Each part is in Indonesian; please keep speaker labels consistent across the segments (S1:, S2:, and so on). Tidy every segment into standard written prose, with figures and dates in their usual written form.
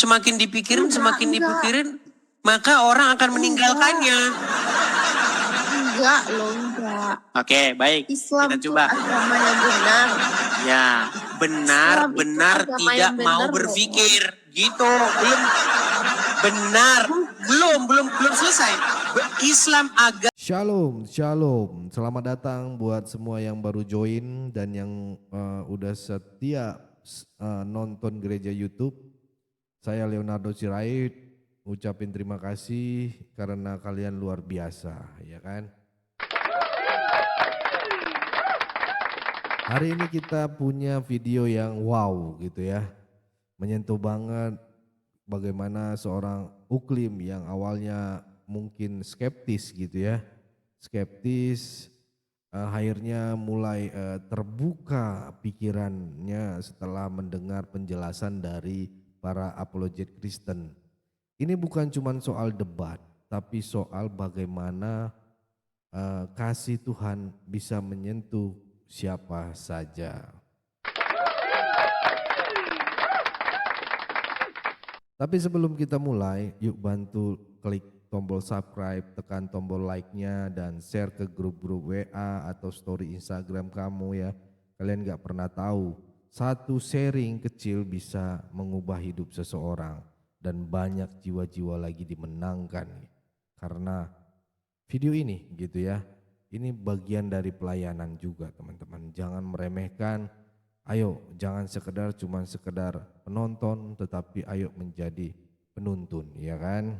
S1: semakin dipikirin, maka orang akan meninggalkannya.
S2: Enggak loh, enggak.
S1: Oke, baik.
S2: Islam
S1: Kita
S2: itu
S1: coba.
S2: agama yang benar.
S1: Ya, benar tidak mau
S2: benar,
S1: berpikir. Gitu. Belum selesai. Islam agama.
S3: Shalom. Selamat datang buat semua yang baru join dan yang udah setia nonton gereja YouTube. Saya Leonardo Sirait, ucapin terima kasih karena kalian luar biasa, ya kan? Hari ini kita punya video yang wow gitu ya. Menyentuh banget bagaimana seorang Uklim yang awalnya mungkin skeptis gitu ya. Akhirnya mulai terbuka pikirannya setelah mendengar penjelasan dari para apologet Kristen. Ini bukan cuma soal debat, tapi soal bagaimana kasih Tuhan bisa menyentuh siapa saja. Tapi sebelum kita mulai, yuk bantu klik tombol subscribe, tekan tombol like-nya dan share ke grup-grup WA atau story Instagram kamu ya. Kalian gak pernah tahu, satu sharing kecil bisa mengubah hidup seseorang dan banyak jiwa-jiwa lagi dimenangkan karena video ini gitu ya. Ini bagian dari pelayanan juga teman-teman. Jangan meremehkan. Ayo jangan cuma sekedar penonton, tetapi ayo menjadi penuntun, ya kan?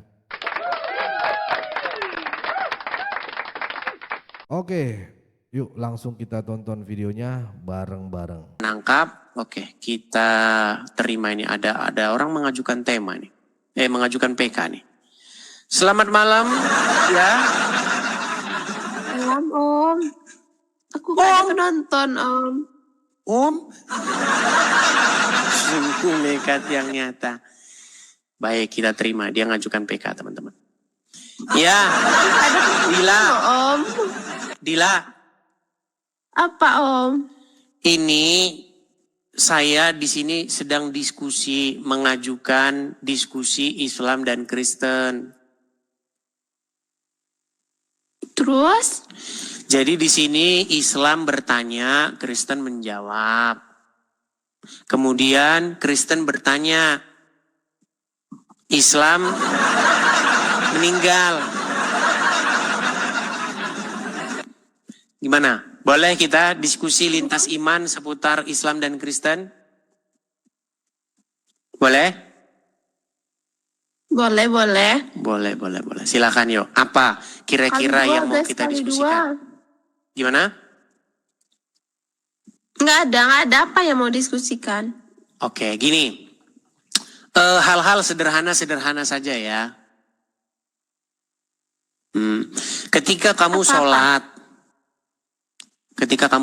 S3: Oke, yuk langsung kita tonton videonya bareng-bareng.
S1: Nangkap, oke, kita terima ini. Ada orang mengajukan tema nih, mengajukan PK nih. Selamat malam, ya.
S2: Malam Om. Aku kan penonton Om.
S1: Sungguh nekat yang nyata. Baik, kita terima. Dia ngajukan PK, teman-teman. Ya, Dila.
S2: Apa Om?
S1: Ini saya di sini sedang mengajukan diskusi Islam dan Kristen.
S2: Terus?
S1: Jadi di sini Islam bertanya, Kristen menjawab. Kemudian Kristen bertanya, Islam meninggal. Gimana? Boleh kita diskusi lintas iman seputar Islam dan Kristen? Boleh?
S2: Boleh.
S1: Boleh. Silakan yuk. Apa kira-kira yang mau kita diskusikan? Gimana?
S2: Nggak ada apa yang mau diskusikan.
S1: Oke, gini. Hal-hal sederhana saja ya. Ketika kamu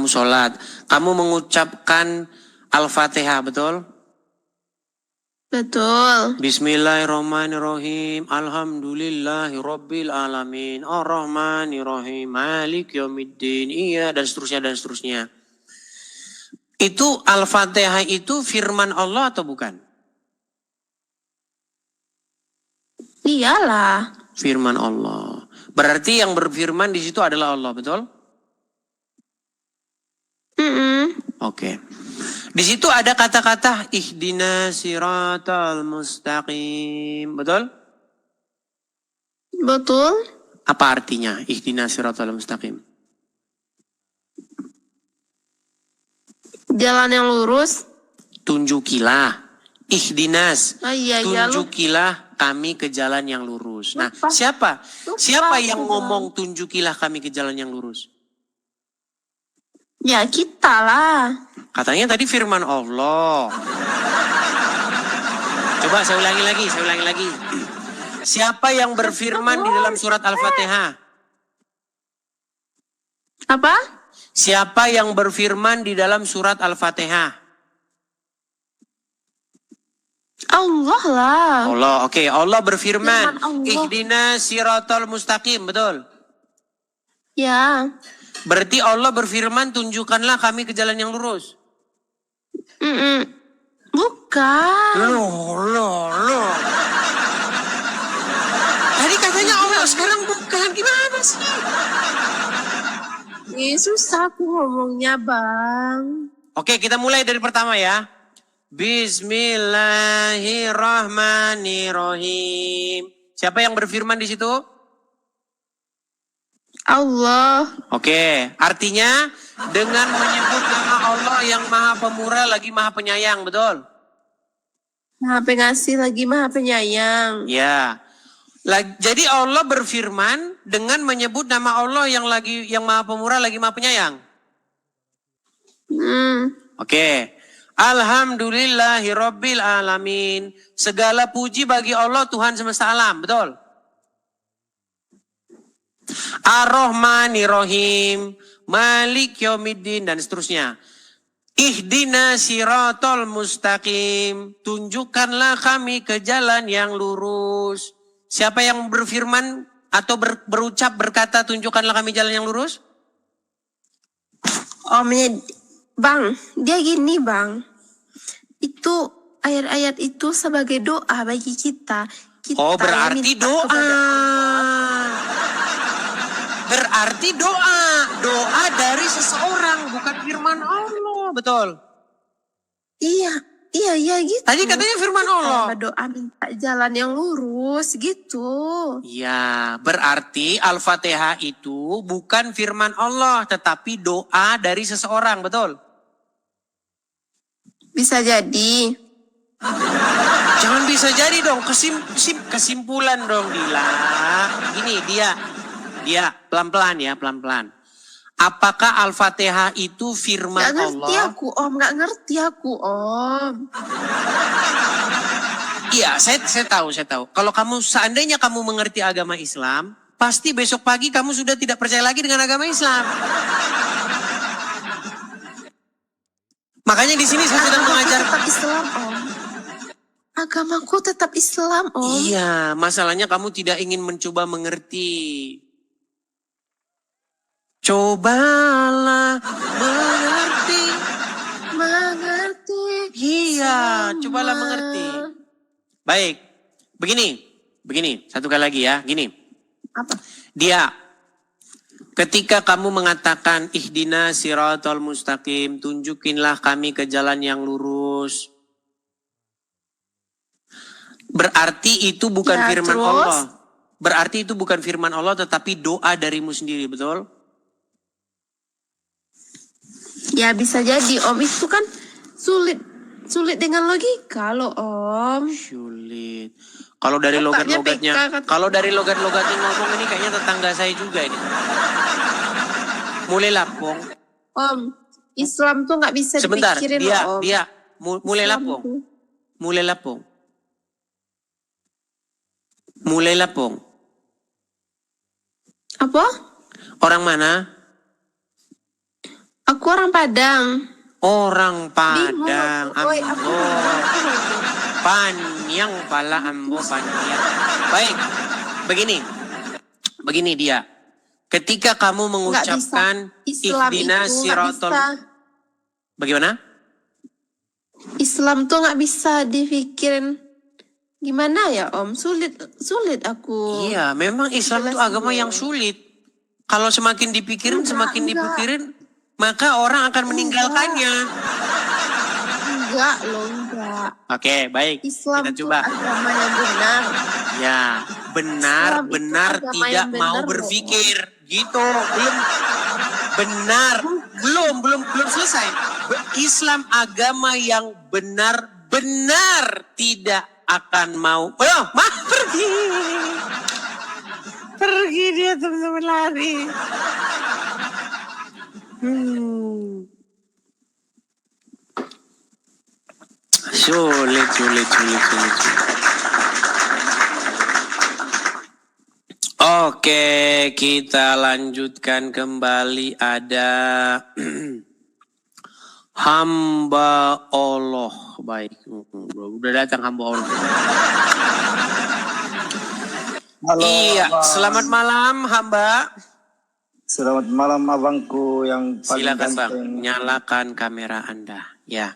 S1: sholat, kamu mengucapkan Al-Fatihah, betul?
S2: Betul.
S1: Bismillahirrahmanirrahim. Alhamdulillahirabbil alamin. Arrahmanirrahim. Malik yaumiddin. Iya, dan seterusnya. Itu Al-Fatihah itu firman Allah atau bukan?
S2: Iyalah.
S1: Firman Allah. Berarti yang berfirman di situ adalah Allah, betul? Oke. Di situ ada kata-kata ihdinas siratal mustaqim, betul?
S2: Betul.
S1: Apa artinya ihdinas siratal mustaqim?
S2: Jalan yang lurus.
S1: Tunjukilah. Ihdinas.
S2: Iya,
S1: tunjukilah kami ke jalan yang lurus. Nah, siapa yang ngomong tunjukilah kami ke jalan yang lurus?
S2: Ya kita lah.
S1: Katanya tadi firman Allah. Coba saya ulangi lagi. Siapa yang berfirman di dalam surat Al-Fatihah?
S2: Apa?
S1: Siapa yang berfirman di dalam surat Al-Fatihah?
S2: Allah lah.
S1: Allah, oke. Allah berfirman,
S2: Allah.
S1: ihdinas siratal mustaqim, betul?
S2: Ya.
S1: Berarti Allah berfirman, tunjukkanlah kami ke jalan yang lurus.
S2: Bukan.
S1: Loh. Tadi katanya Allah, sekarang bukan. Gimana sih?
S2: Susah aku ngomongnya, Bang.
S1: Oke, kita mulai dari pertama ya. Bismillahirrahmanirrahim. Siapa yang berfirman di situ?
S2: Allah.
S1: Oke, artinya dengan menyebut nama Allah yang Maha Pemurah lagi Maha Penyayang, betul?
S2: Maha Pengasih lagi Maha Penyayang.
S1: Ya. Jadi Allah berfirman dengan menyebut nama Allah yang Maha Pemurah lagi Maha Penyayang. Oke. Alhamdulillahirabbil alamin. Segala puji bagi Allah Tuhan semesta alam, betul? Ar-Rahmanir-Rahim, Malik Yaumiddin dan seterusnya. Ihdina siratal mustaqim, tunjukkanlah kami ke jalan yang lurus. Siapa yang berfirman atau berucap berkata tunjukkanlah kami jalan yang lurus?
S2: Bang, dia gini Bang. Itu ayat-ayat itu sebagai doa bagi kita.
S1: Oh, berarti doa. Berarti doa. Doa dari seseorang, bukan firman Allah, betul?
S2: Iya gitu.
S1: Tadi katanya firman Allah.
S2: Doa minta jalan yang lurus gitu.
S1: Iya, berarti Al-Fatihah itu bukan firman Allah, tetapi doa dari seseorang, betul?
S2: Bisa jadi.
S1: Jangan bisa jadi dong, kesimpulan dong, Dila. Gini, dia pelan-pelan ya, pelan-pelan. Apakah Al-Fatihah itu firman Allah?
S2: Gak ngerti aku, Om.
S1: Iya, saya tahu. Kalau seandainya kamu mengerti agama Islam, pasti besok pagi kamu sudah tidak percaya lagi dengan agama Islam. Makanya di sini saya sedang mengajar.
S2: Tetap Islam, Om. Agamaku tetap Islam, Om.
S1: Iya, masalahnya kamu tidak ingin mencoba mengerti. Cobalah mengerti. Iya, cobalah mengerti. Baik, begini, satu kali lagi ya, gini.
S2: Apa?
S1: Dia, ketika kamu mengatakan ihdina siratal mustaqim, tunjukinlah kami ke jalan yang lurus. Berarti itu bukan firman
S2: terus?
S1: Allah. Berarti itu bukan firman Allah tetapi doa darimu sendiri, betul?
S2: Ya bisa jadi, Om. Itu kan sulit dengan logika loh, Om.
S1: Sulit. Kalau dari logat-logatnya, ngomong ini kayaknya tetangga saya juga ini. Mulai lapong.
S2: Om, Islam tuh nggak bisa dipikirin loh, Om.
S1: Dia mulai lapong.
S2: Apa?
S1: Orang mana?
S2: Aku orang Padang.
S1: Orang Padang.
S2: Ambo.
S1: Panjang pala ambo panjang. Baik, begini dia. Ketika kamu mengucapkan ihdina siratal. Bagaimana?
S2: Islam tuh nggak bisa dipikirin. Gimana ya, Om? Sulit aku.
S1: Iya, memang Islam itu agama yang sulit. Kalau semakin dipikirin, dipikirin, maka orang akan meninggalkannya.
S2: Enggak.
S1: Oke, baik.
S2: Islam
S1: kita coba.
S2: Itu agama yang benar.
S1: Ya, benar tidak mau berpikir. Gitu. Belum selesai. Islam agama yang benar tidak akan mau. Pergi dia teman-teman lari. Sulit. Oke, kita lanjutkan kembali. Ada hamba Allah. Baik, udah datang hamba Allah.
S4: Halo,
S1: iya,
S4: Abang.
S1: Selamat malam hamba.
S4: Selamat malam abangku yang paling
S1: Silakan Bang,
S4: ganteng.
S1: nyalakan kamera Anda. Ya.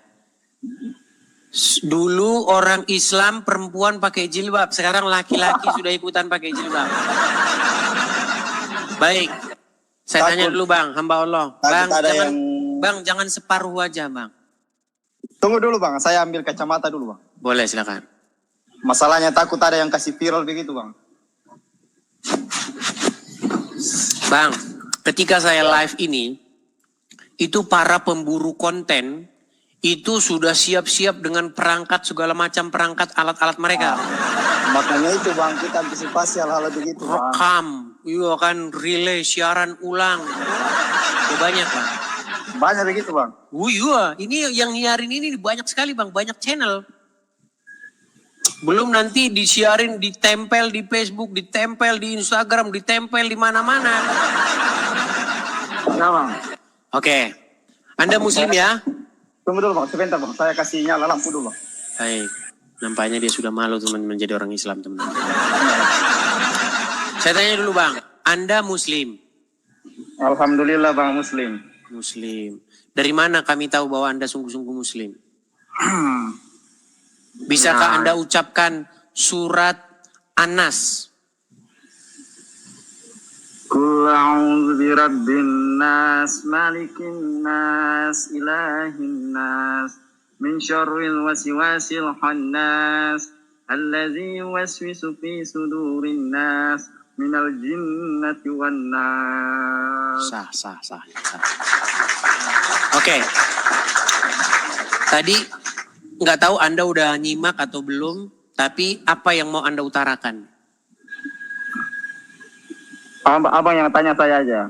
S1: Dulu orang Islam perempuan pakai jilbab, sekarang laki-laki sudah ikutan pakai jilbab. Baik, saya tanya dulu bang, hamba Allah. Bang, jangan separuh wajah bang.
S4: Tunggu dulu bang, saya ambil kacamata dulu bang.
S1: Boleh silakan.
S4: Masalahnya takut ada yang kasih viral begitu bang.
S1: Bang, ketika saya live ini, itu para pemburu konten itu sudah siap-siap dengan perangkat segala macam perangkat alat-alat mereka.
S4: Makanya itu bang, kita antisipasi hal-hal begitu bang.
S1: Rekam, iya kan, relay, siaran ulang. Itu banyak bang.
S4: Banyak begitu bang.
S1: Iya, ini yang nyiarin ini banyak sekali bang, banyak channel. Belum nanti disiarin, ditempel di Facebook, ditempel di Instagram, ditempel di mana-mana.
S4: Ya bang.
S1: Oke, Anda muslim ya?
S4: Tunggu dulu bang, sebentar bang, saya kasih nyala lampu dulu bang.
S1: Baik, nampaknya dia sudah malu teman menjadi orang Islam teman. Saya tanya dulu bang, Anda muslim?
S4: Alhamdulillah bang, muslim.
S1: Muslim. Dari mana kami tahu bahwa Anda sungguh-sungguh muslim? Bisakah Anda ucapkan surat An-Nas?
S4: Qul a'udzu birabbin nas, malikin nas, ilahin nas, min syarril waswasil khannas, allazi yuwaswisu fi sudurin nas, minal jinnati wan nas.
S1: Sah. Oke. Tadi nggak tahu Anda udah nyimak atau belum, tapi apa yang mau Anda utarakan?
S4: Abang yang tanya saya aja.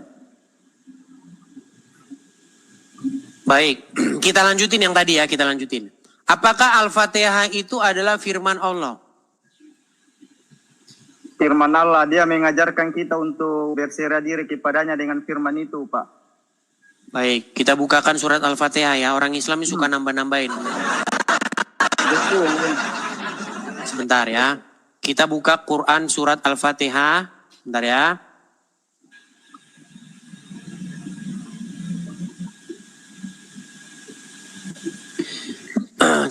S1: Baik, kita lanjutin yang tadi ya, kita lanjutin. Apakah Al-Fatihah itu adalah firman Allah?
S4: Firman Allah, dia mengajarkan kita untuk berserah diri kepadanya dengan firman itu, Pak.
S1: Baik, kita bukakan surat Al-Fatihah ya. Orang Islam suka nambah-nambahin.
S4: Betul.
S1: Sebentar ya. Kita buka Quran surat Al-Fatihah. Sebentar ya.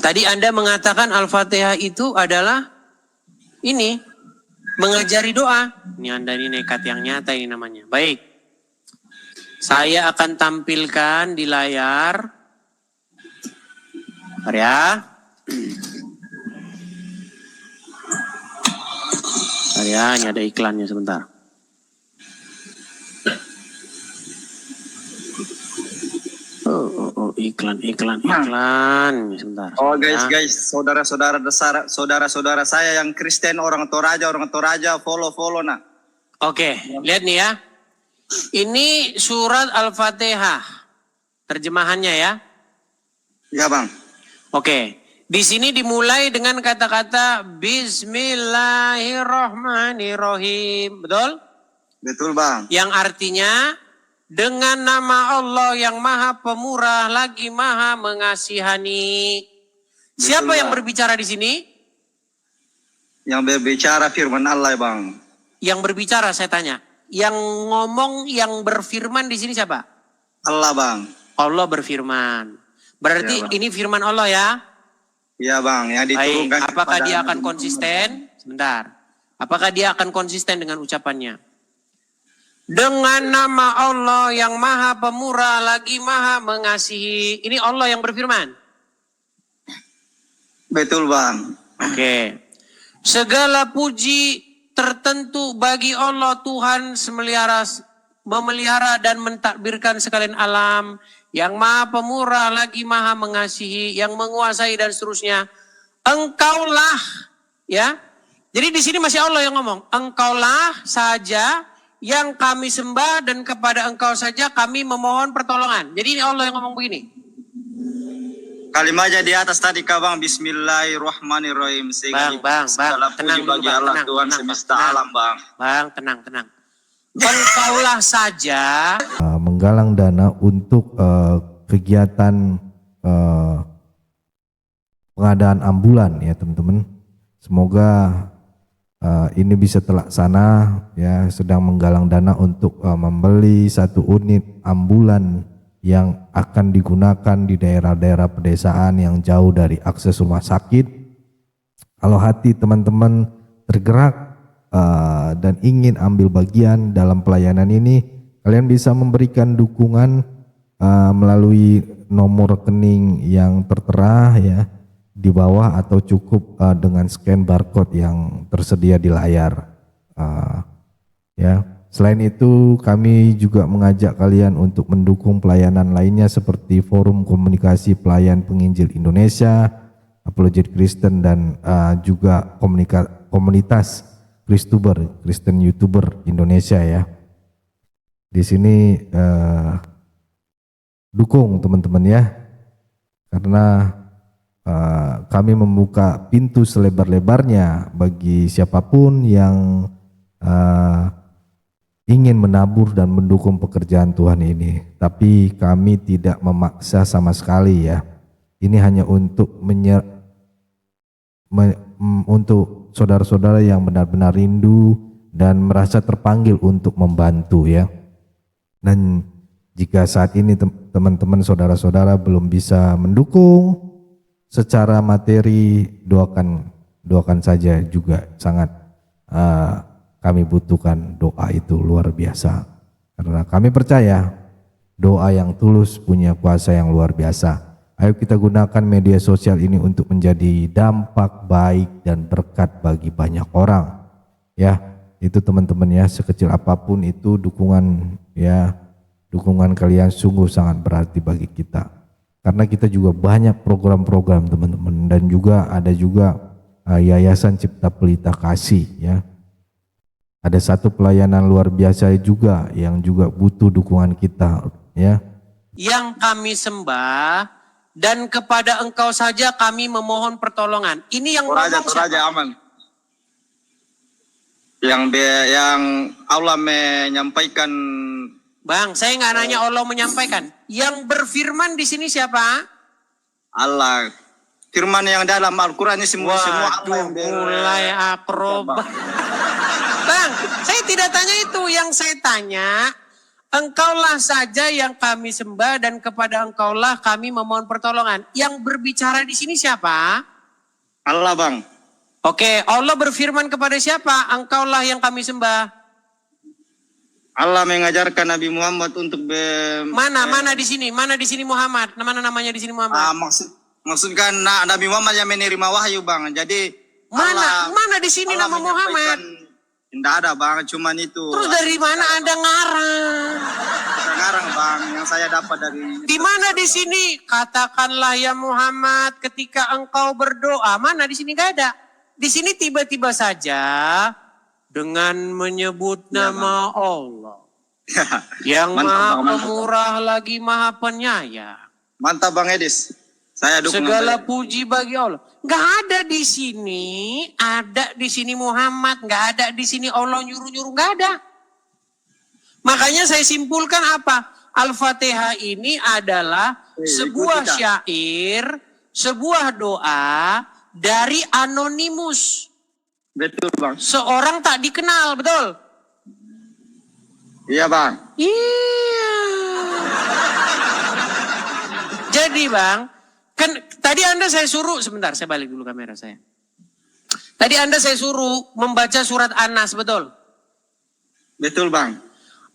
S1: Tadi Anda mengatakan Al-Fatihah itu adalah ini, mengajari doa. Ini Anda ini nekat yang nyata ini namanya. Baik. Saya akan tampilkan di layar. Bentar ya. Bentar ya, ini ada iklannya sebentar. Iklan. Sebentar.
S4: Oh guys, saudara-saudara saya yang Kristen, orang Toraja, follow nak.
S1: Oke, lihat nih ya. Ini surat Al-Fatihah. Terjemahannya ya.
S4: Ya bang.
S1: Oke, di sini dimulai dengan kata-kata Bismillahirrahmanirrahim. Betul?
S4: Betul bang.
S1: Yang artinya dengan nama Allah yang Maha Pemurah lagi Maha Mengasihani. Siapa yang berbicara di sini?
S4: Yang berbicara firman Allah bang.
S1: Yang berbicara saya tanya. Yang ngomong, yang berfirman di sini siapa?
S4: Allah bang.
S1: Allah berfirman. Berarti
S4: Ya,
S1: ini firman Allah ya?
S4: Iya bang, yang diturunkan.
S1: Baik, apakah dia akan konsisten? Sebentar. Apakah dia akan konsisten dengan ucapannya? Dengan nama Allah yang Maha Pemurah lagi Maha Mengasihi. Ini Allah yang berfirman.
S4: Betul bang.
S1: Oke. Segala puji tertentu bagi Allah Tuhan memelihara dan mentakbirkan sekalian alam. Yang Maha Pemurah lagi Maha Mengasihi. Yang menguasai dan seterusnya. Engkaulah. Ya. Jadi di sini masih Allah yang ngomong. Engkaulah saja yang kami sembah dan kepada engkau saja kami memohon pertolongan. Jadi ini Allah yang ngomong begini.
S4: Kalimatnya di atas tadi bang, Bismillahirrahmanirrahim.
S1: Bang, tenang dulu bang,
S4: Allah Tuhan semesta alam bang.
S1: Bang, tenang. Engkaulah saja.
S3: Menggalang dana untuk kegiatan pengadaan ambulan ya teman-teman. Semoga ini bisa terlaksana ya, sedang menggalang dana untuk membeli 1 unit ambulan yang akan digunakan di daerah-daerah pedesaan yang jauh dari akses rumah sakit. Kalau hati teman-teman tergerak dan ingin ambil bagian dalam pelayanan ini, kalian bisa memberikan dukungan melalui nomor rekening yang tertera ya di bawah, atau cukup dengan scan barcode yang tersedia di layar. Ya, selain itu kami juga mengajak kalian untuk mendukung pelayanan lainnya seperti Forum Komunikasi Pelayan Penginjil Indonesia, Apologet Kristen, dan juga komunitas Kristen YouTuber Indonesia ya. Di sini dukung teman-teman ya, karena kami membuka pintu selebar-lebarnya bagi siapapun yang ingin menabur dan mendukung pekerjaan Tuhan ini. Tapi kami tidak memaksa sama sekali ya. Ini hanya untuk untuk saudara-saudara yang benar-benar rindu dan merasa terpanggil untuk membantu ya. Dan jika saat ini teman-teman saudara-saudara belum bisa mendukung secara materi, doakan saja juga. Sangat kami butuhkan doa itu luar biasa, karena kami percaya doa yang tulus punya kuasa yang luar biasa. Ayo kita gunakan media sosial ini untuk menjadi dampak baik dan berkat bagi banyak orang ya. Itu teman-teman ya, sekecil apapun itu dukungan ya, dukungan kalian sungguh sangat berarti bagi kita, karena kita juga banyak program-program teman-teman, dan juga ada juga Yayasan Cipta Pelita Kasih ya. Ada satu pelayanan luar biasa juga yang juga butuh dukungan kita ya.
S1: Yang kami sembah dan kepada Engkau saja kami memohon pertolongan. Ini yang ngomong siapa?
S4: Aman. Yang Allah menyampaikan.
S1: Bang, saya nggak nanya Allah menyampaikan. Yang berfirman di sini siapa?
S4: Allah. Firman yang dalam Al-Quran ini semua Allah yang
S1: mulai akrobat. Bang, saya tidak tanya itu. Yang saya tanya, Engkaulah saja yang kami sembah dan kepada Engkaulah kami memohon pertolongan. Yang berbicara di sini siapa?
S4: Allah, Bang.
S1: Oke, Allah berfirman kepada siapa? Engkaulah yang kami sembah.
S4: Allah mengajarkan Nabi Muhammad untuk
S1: mana di sini? Mana di sini Muhammad? Mana namanya di sini Muhammad?
S4: Maksudkan Nabi Muhammad yang menerima wahyu, Bang. Jadi
S1: mana di sini nama Muhammad?
S4: Tidak ada, Bang, cuman itu.
S1: Terus dari mana Anda ngarang?
S4: Ngarang, Bang, yang saya dapat dari.
S1: Di mana di sini? Katakanlah ya Muhammad ketika engkau berdoa. Mana di sini gak ada. Di sini tiba-tiba saja dengan menyebut nama Allah. Yang Maha Pemurah lagi Maha Penyayang.
S4: Mantap, Bang Edis. Saya dukung.
S1: Segala puji bagi Allah. Gak ada di sini, ada di sini Muhammad, gak ada di sini Allah nyuruh-nyuruh, gak ada. Makanya saya simpulkan apa? Al-Fatihah ini adalah sebuah syair, sebuah doa dari anonimus.
S4: Betul, Bang.
S1: Seorang tak dikenal, betul?
S4: Iya, Bang.
S1: Iya. Jadi, Bang, kan tadi Anda saya suruh, sebentar saya balik dulu kamera saya. Tadi Anda saya suruh membaca surat An-Nas, betul?
S4: Betul, Bang.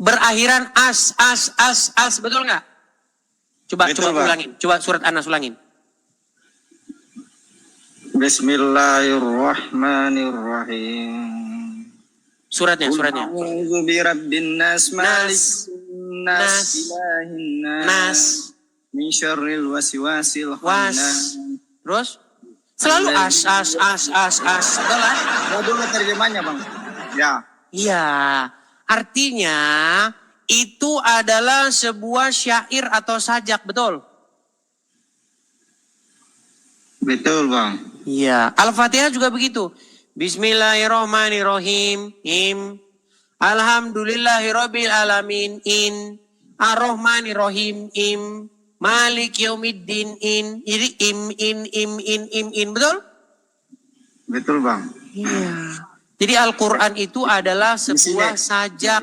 S1: Berakhiran as, betul nggak? Coba
S4: Bang.
S1: ulangin, coba surat An-Nas ulangin.
S4: Bismillahirrahmanirrahim.
S1: Suratnya.
S4: A'udzu birabbin nas, malikin nas, ilahin nas. Min syarril waswasil khannas.
S1: Terus? Selalu as. Betul kan?
S4: Dulu terjemahnya, Bang. Ya.
S1: Iya. Artinya itu adalah sebuah syair atau sajak, betul?
S4: Betul, Bang.
S1: Iya. Al-Fatihah juga begitu. Bismillahirrahmanirrahim. Alhamdulillahirabbil alamin. Ar-Rahmanirrahim. Malik yaumiddin Jadi betul?
S4: Betul, Bang.
S1: Iya. Jadi Al-Quran itu adalah sebuah sajak,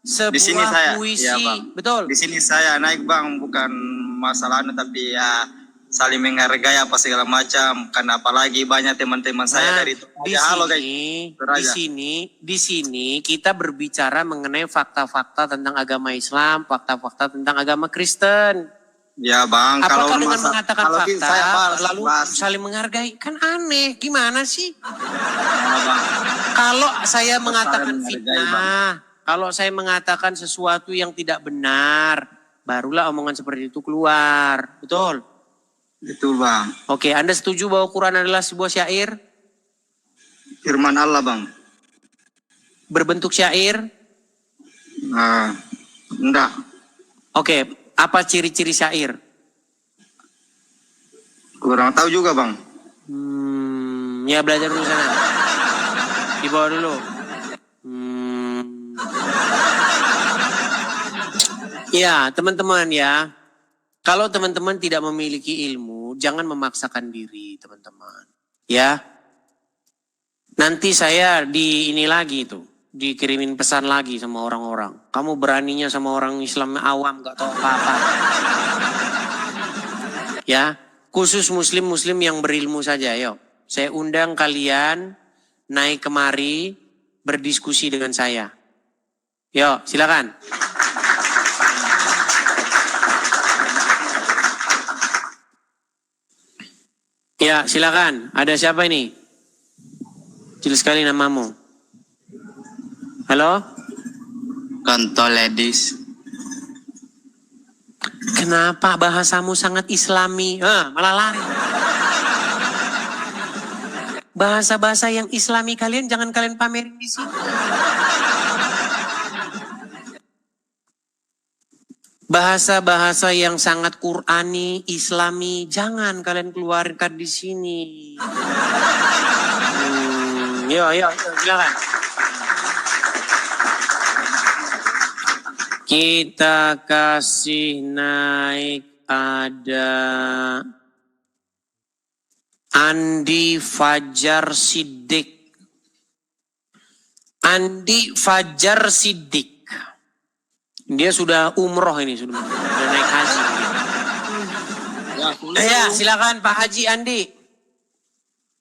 S4: Di sini saya,
S1: sebuah puisi.
S4: iya Bang.
S1: Betul.
S4: Di sini saya naik Bang, bukan masalah tapi ya saling menghargai apa segala macam. Karena apalagi banyak teman-teman saya dari itu.
S1: di
S4: Halo guys.
S1: di sini kita berbicara mengenai fakta-fakta tentang agama Islam, fakta-fakta tentang agama Kristen.
S4: Ya Bang,
S1: Apakah dengan mengatakan
S4: kalau
S1: fakta
S4: saya
S1: lalu saling menghargai? Kan aneh, gimana sih?
S4: Bang.
S1: Kalau saya mengatakan
S4: menghargai,
S1: fitnah, kalau saya mengatakan sesuatu yang tidak benar, barulah omongan seperti itu keluar. Betul?
S4: Betul Bang.
S1: Oke, Anda setuju bahwa Quran adalah sebuah syair?
S4: Firman Allah Bang.
S1: Berbentuk syair?
S4: Enggak.
S1: Oke, apa ciri-ciri syair?
S4: Kurang tahu juga Bang.
S1: Ya belajar dulu sana. Di bawah dulu. Ya, teman-teman ya. Kalau teman-teman tidak memiliki ilmu, jangan memaksakan diri, teman-teman. Ya. Nanti saya ini lagi tuh, dikirimin pesan lagi sama orang-orang. Kamu beraninya sama orang Islam awam, gak tahu apa-apa. Ya, khusus muslim-muslim yang berilmu saja, yuk. Saya undang kalian naik kemari berdiskusi dengan saya. Yuk, silakan. Ya, silakan. Ada siapa ini? Kecil sekali namamu. Halo?
S5: Kontoledis.
S1: Kenapa bahasamu sangat islami? Malah lari. Bahasa-bahasa yang islami kalian jangan kalian pamerin di sini. Bahasa-bahasa yang sangat Qurani, Islami, jangan kalian keluarkan di sini. Yuk, silakan. Kita kasih naik ada Andi Fajar Siddiq. Andi Fajar Siddiq. Dia sudah umroh ini, sudah naik haji. Ya, silakan Pak Haji Andi.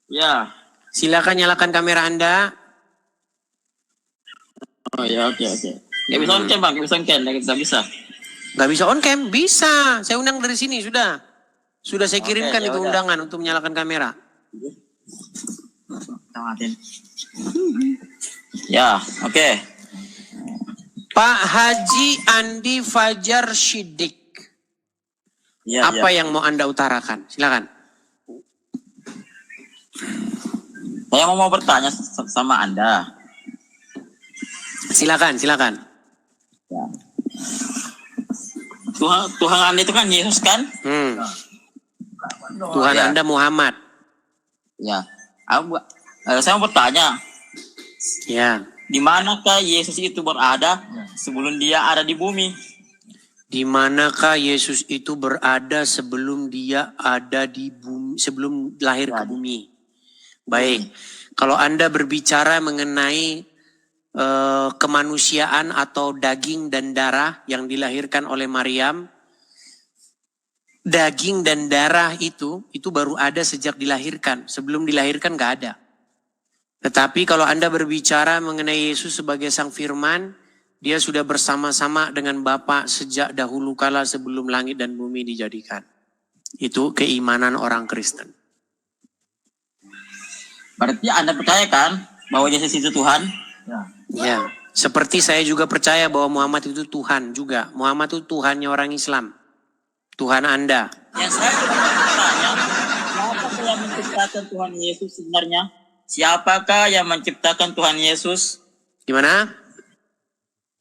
S5: Ya.
S1: Silakan nyalakan kamera Anda.
S5: Oh ya, oke. Gak bisa on cam Bang, gak bisa on cam, gak bisa.
S1: Gak bisa on cam? Bisa. Saya undang dari sini, sudah. Sudah saya kirimkan itu undangan untuk menyalakan kamera.
S5: Ya, oke.
S1: Pak Haji Andi Fajar Siddiq.
S5: Ya,
S1: Apa yang mau Anda utarakan? Silakan.
S5: Saya mau bertanya sama Anda.
S1: Silakan.
S5: Ya. Tuhan Anda itu kan Yesus kan?
S1: Tuhan
S5: Ya.
S1: Anda Muhammad.
S5: Ya. Saya mau bertanya.
S1: Ya.
S5: Di manakah Yesus itu berada sebelum dia ada di bumi?
S1: Di manakah Yesus itu berada sebelum dia ada di bumi, sebelum lahir ke bumi? Baik. Kalau Anda berbicara mengenai kemanusiaan atau daging dan darah yang dilahirkan oleh Maryam, daging dan darah itu baru ada sejak dilahirkan. Sebelum dilahirkan gak ada. Tetapi kalau Anda berbicara mengenai Yesus sebagai Sang Firman, dia sudah bersama-sama dengan Bapa sejak dahulu kala sebelum langit dan bumi dijadikan. Itu keimanan orang Kristen.
S5: Berarti Anda percaya kan bahwa Yesus itu Tuhan?
S1: Ya, seperti saya juga percaya bahwa Muhammad itu Tuhan juga. Muhammad itu Tuhannya orang Islam. Tuhan Anda.
S5: Yang saya bertanya, siapakah yang menciptakan Tuhan Yesus sebenarnya? Siapakah yang menciptakan Tuhan Yesus?
S1: Gimana?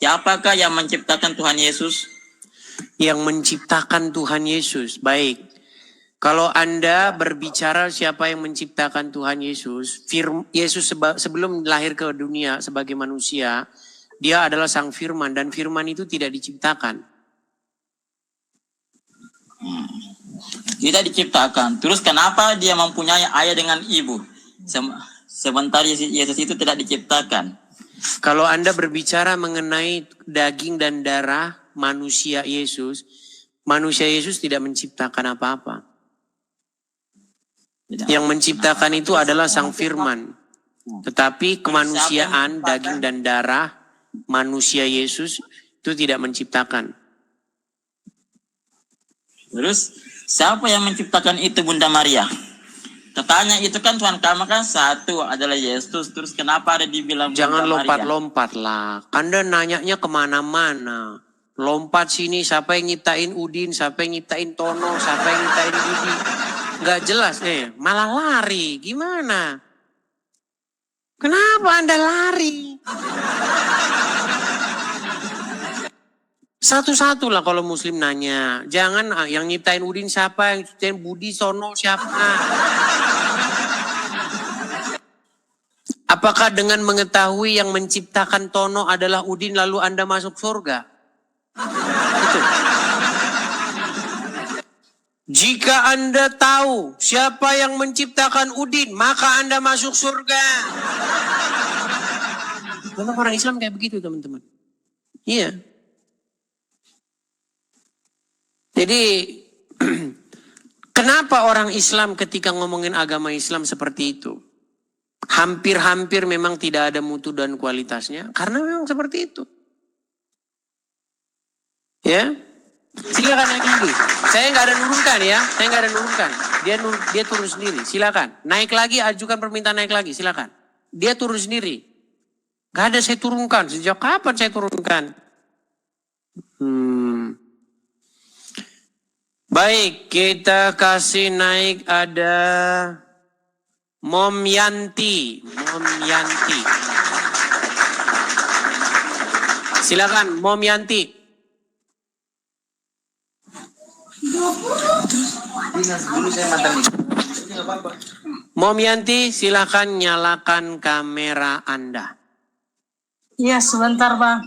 S5: Siapakah yang menciptakan Tuhan Yesus?
S1: Yang menciptakan Tuhan Yesus. Baik. Kalau Anda berbicara siapa yang menciptakan Tuhan Yesus, Yesus sebelum lahir ke dunia sebagai manusia, dia adalah Sang Firman dan Firman itu tidak diciptakan.
S5: Tidak diciptakan. Terus kenapa dia mempunyai ayah dengan ibu? Sebentar Yesus itu tidak diciptakan.
S1: Kalau Anda berbicara mengenai daging dan darah manusia Yesus tidak menciptakan apa-apa. Yang menciptakan itu adalah Sang Firman. Tetapi kemanusiaan, daging dan darah manusia Yesus itu tidak menciptakan.
S5: Terus siapa yang menciptakan itu, Bunda Maria? Katanya itu kan Tuhan kamu kan satu adalah Yesus. Terus kenapa ada dibilang
S1: Jangan
S5: Bunda Maria?
S1: lompat-lompat lah. Anda nanyanya kemana-mana. Lompat sini, siapa yang nyiptain Udin, siapa yang nyiptain Tono, siapa yang nyiptain Didi. Nggak jelas, malah lari. Gimana? Kenapa Anda lari? Satu-satu lah kalau Muslim nanya. Jangan yang nyiptain Udin siapa, yang nyiptain Budi Sono siapa. Apakah dengan mengetahui yang menciptakan Tono adalah Udin lalu Anda masuk surga? Itu. Jika Anda tahu siapa yang menciptakan Udin, maka Anda masuk surga. Memang orang Islam kayak begitu, teman-teman. Iya. Jadi, kenapa orang Islam ketika ngomongin agama Islam seperti itu? Hampir-hampir memang tidak ada mutu dan kualitasnya. Karena memang seperti itu. Ya. Silakan naik lagi. Saya nggak ada nurunkan ya. Saya nggak ada nurunkan. Dia turun sendiri. Silakan. Naik lagi, ajukan permintaan naik lagi. Silakan. Dia turun sendiri. Gak ada saya turunkan. Sejak kapan saya turunkan? Baik, kita kasih naik ada Mom Yanti. Mom Yanti. Silakan Mom Yanti. Mom Yanti, silakan nyalakan kamera Anda.
S6: Iya, sebentar Bang.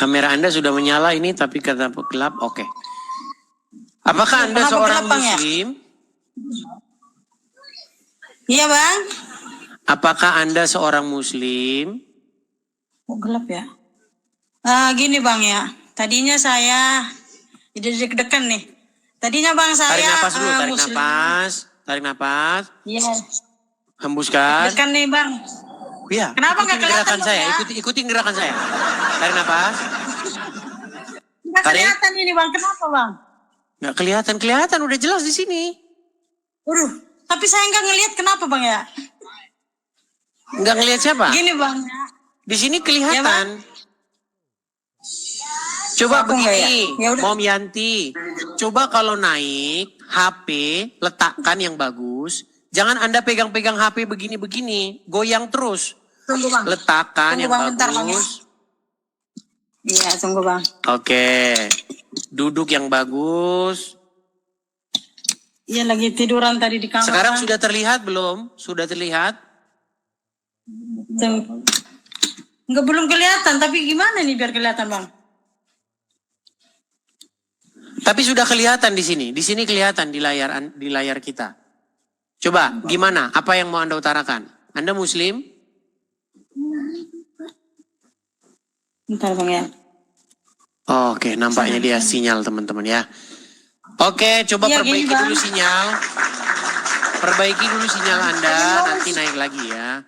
S1: Kamera Anda sudah menyala ini, tapi kata gelap. Oke. Apakah Anda
S6: Kenapa
S1: seorang
S6: gelap, Bang, ya?
S1: Muslim?
S6: Iya Bang.
S1: Apakah Anda seorang Muslim?
S6: Oh, gelap ya. Gini Bang ya. Tadinya saya jadi deg-degan nih. Tadinya Bang saya
S1: Tarik napas dulu, tarik
S6: Muslim.
S1: napas. Tarik napas.
S6: Iya.
S1: Hembuskan.
S6: Deg-degan nih Bang.
S1: Iya.
S6: Kenapa nggak
S1: ikutin
S6: kelihatan,
S1: gerakan
S6: Bang,
S1: saya?
S6: ya?
S1: Ikutin gerakan saya. Tarik napas.
S6: Nggak
S1: Tarik.
S6: kelihatan ini Bang. Kenapa Bang?
S1: Nggak kelihatan, udah jelas di sini.
S6: Waduh, tapi saya nggak ngelihat kenapa Bang ya?
S1: Nggak ngelihat siapa?
S6: Gini Bang ya.
S1: Di sini
S6: Ya,
S1: kelihatan.
S6: Bang.
S1: Coba
S6: Aku nggak
S1: begini,
S6: ya? Ya udah.
S1: Mom Yanti. Coba kalau naik HP, letakkan yang bagus. Jangan Anda pegang-pegang HP begini-begini, goyang terus.
S6: Tunggu Bang.
S1: Letakkan
S6: Tunggu,
S1: yang
S6: Bang, bentar, Bang, ya.
S1: bagus.
S6: Iya, tunggu Bang.
S1: Oke. Duduk yang bagus.
S6: Iya, lagi tiduran tadi di kamar.
S1: Sekarang
S6: Bang.
S1: sudah terlihat belum? Sudah terlihat?
S6: Nggak, belum kelihatan, tapi gimana nih biar kelihatan Bang?
S1: Tapi sudah kelihatan di sini. Di sini kelihatan di layar kita. Coba gimana? Apa yang mau Anda utarakan? Anda Muslim?
S6: Bentar Bang ya.
S1: Oke, nampaknya dia sinyal teman-teman ya. Oke, coba
S6: Iya,
S1: perbaiki
S6: gini, Bang.
S1: dulu sinyal. Perbaiki dulu sinyal Anda, nanti naik lagi ya.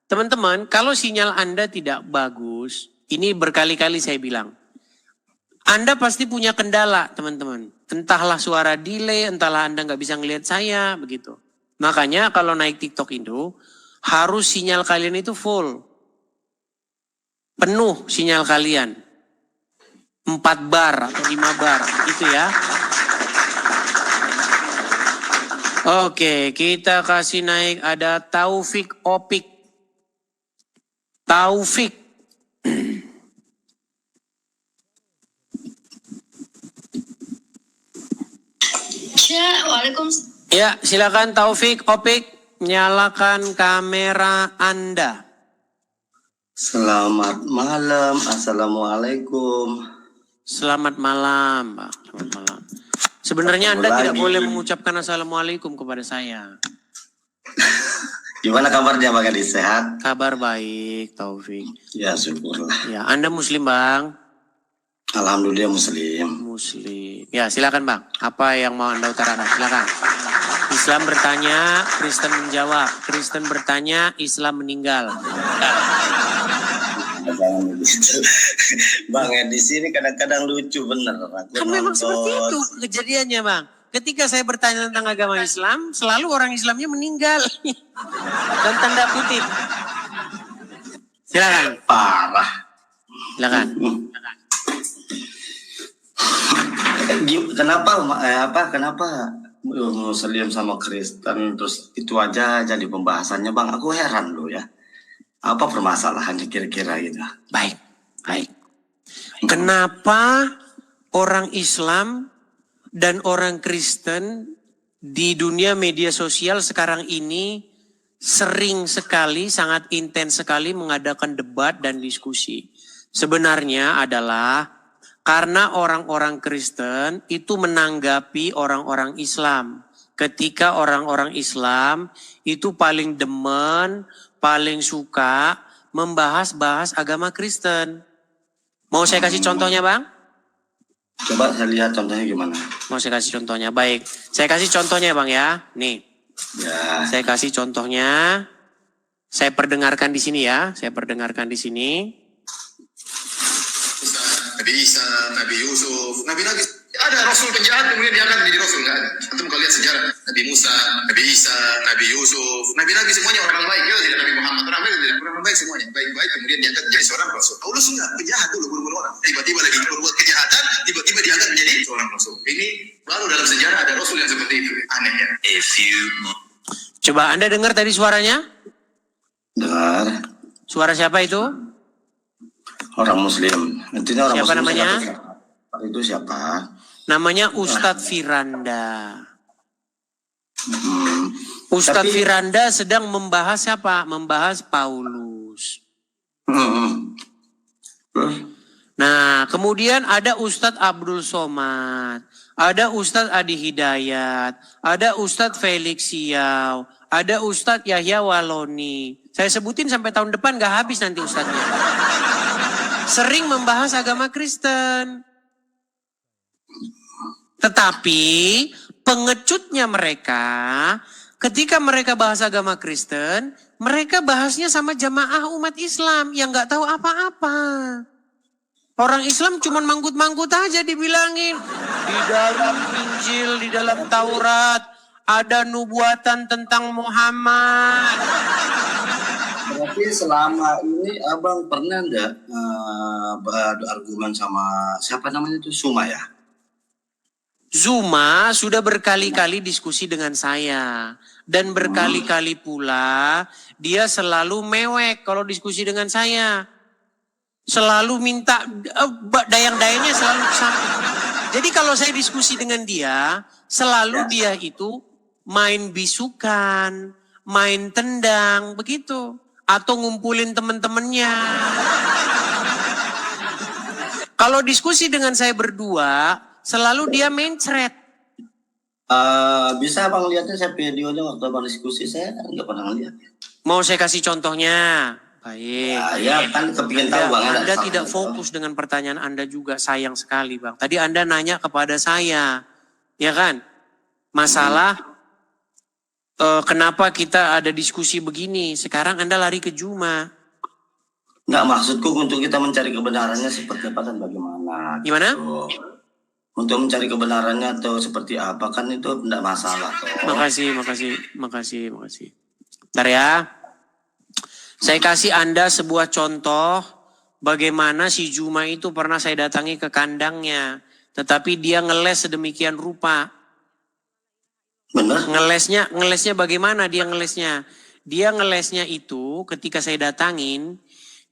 S1: Teman-teman, kalau sinyal Anda tidak bagus, ini berkali-kali saya bilang. Anda pasti punya kendala, teman-teman. Entahlah suara delay, entahlah Anda nggak bisa ngelihat saya, begitu. Makanya kalau naik TikTok itu, harus sinyal kalian itu full. Penuh sinyal kalian. 4 bar atau 5 bar, gitu ya. Oke, kita kasih naik ada Taufik Opik. Taufik.
S7: Waalaikumsalam.
S1: Ya, silakan Taufik Opik, nyalakan kamera Anda.
S8: Selamat malam, assalamualaikum.
S1: Selamat malam, Pak. Selamat malam. Sebenarnya Anda tidak boleh mengucapkan assalamualaikum kepada saya.
S8: Gimana kabarnya Bang Edi? Sehat?
S1: Kabar baik, Taufik.
S8: Ya syukurlah.
S1: Ya, Anda Muslim, Bang?
S8: Alhamdulillah Muslim.
S1: Muslim. Ya, silakan, Bang. Apa yang mau Anda utarakan? Silakan. Islam bertanya, Kristen menjawab. Kristen bertanya, Islam meninggal.
S8: Jangan begitu. Bang Edi sini kadang-kadang lucu bener. Aku
S1: Kan memang
S8: nonton.
S1: seperti itu kejadiannya, Bang. Ketika saya bertanya tentang agama Islam, selalu orang Islamnya meninggal. Dan tanda kutip. Silakan.
S8: Parah.
S1: Silakan.
S8: Kenapa Muslim sama Kristen terus itu aja jadi pembahasannya Bang? Aku heran loh ya. Apa permasalahannya kira-kira gitu?
S1: Baik. Kenapa orang Islam dan orang Kristen di dunia media sosial sekarang ini sering sekali, sangat intens sekali mengadakan debat dan diskusi? Sebenarnya adalah karena orang-orang Kristen itu menanggapi orang-orang Islam. Ketika orang-orang Islam itu paling demen, paling suka membahas-bahas agama Kristen. Mau saya kasih contohnya, Bang?
S8: Coba saya lihat contohnya gimana.
S1: Mau saya kasih contohnya. Baik, saya kasih contohnya, Bang ya. Nih,
S8: Ya.
S1: saya kasih contohnya. Saya perdengarkan di sini ya. Saya perdengarkan di sini.
S7: Nabi Isa, Nabi Yusuf, Nabi-Nabi. Ada Rasul penjahat kemudian diangkat menjadi Rasul. Nggak ada. Antum kalau lihat sejarah. Nabi Musa, Nabi Isa, Nabi Yusuf. Nabi-Nabi semuanya orang baik. Ya, tidak Nabi Muhammad. Orang baik semuanya. Baik-baik kemudian diangkat menjadi seorang Rasul. Paulus enggak. Penjahat dulu bunuh orang. Tiba-tiba lagi berbuat kejahatan. Tiba-tiba diangkat menjadi seorang Rasul. Ini baru dalam sejarah ada Rasul yang seperti itu. Aneh ya.
S1: Coba Anda dengar tadi suaranya?
S8: Dengar.
S1: Suara siapa itu?
S8: Orang Muslim. Intinya orang
S1: Siapa
S8: Muslim.
S1: namanya?
S8: Itu siapa?
S1: Namanya Ustadz Firanda.
S8: Hmm.
S1: Ustadz
S8: Tapi-
S1: Firanda sedang membahas siapa? Membahas Paulus.
S8: Terus?
S1: Nah, kemudian ada Ustadz Abdul Somad, ada Ustadz Adi Hidayat, ada Ustadz Felix Siau, ada Ustadz Yahya Waloni. Saya sebutin sampai tahun depan gak habis nanti Ustadznya. Sering membahas agama Kristen. Tetapi pengecutnya mereka, ketika mereka bahas agama Kristen, mereka bahasnya sama jamaah umat Islam yang gak tahu apa-apa. Orang Islam cuma manggut-manggut aja dibilangin. Di dalam Injil, di dalam Taurat, ada nubuatan tentang Muhammad.
S8: Berarti selama ini abang pernah enggak beradu argumen sama siapa namanya itu Suma ya?
S1: Zuma sudah berkali-kali diskusi dengan saya. Dan berkali-kali pula dia selalu mewek kalau diskusi dengan saya. Selalu minta, dayang-dayangnya selalu kesana. Jadi kalau saya diskusi dengan dia, selalu dia itu main bisukan, main tendang, begitu. Atau ngumpulin teman-temannya. Kalau diskusi dengan saya berdua, selalu dia main thread.
S8: Bisa abang lihatnya saya videonya waktu abang diskusi saya nggak pernah lihat.
S1: Mau saya kasih contohnya? Baik.
S8: Ya kan kepingin tahu bang.
S1: Anda tidak fokus dengan pertanyaan Anda juga, sayang sekali Bang. Tadi Anda nanya kepada saya, ya kan? Masalah kenapa kita ada diskusi begini, sekarang Anda lari ke Juma.
S8: Nggak, maksudku untuk kita mencari kebenarannya seperti apa dan bagaimana.
S1: Gimana?
S8: Gitu. Untuk mencari kebenarannya atau seperti apa kan itu tidak masalah. Toh.
S1: Makasih. Bentar ya. Saya kasih Anda sebuah contoh bagaimana si Juma itu pernah saya datangi ke kandangnya. Tetapi dia ngeles sedemikian rupa.
S8: Benar?
S1: Ngelesnya bagaimana dia ngelesnya? Dia ngelesnya itu ketika saya datangin,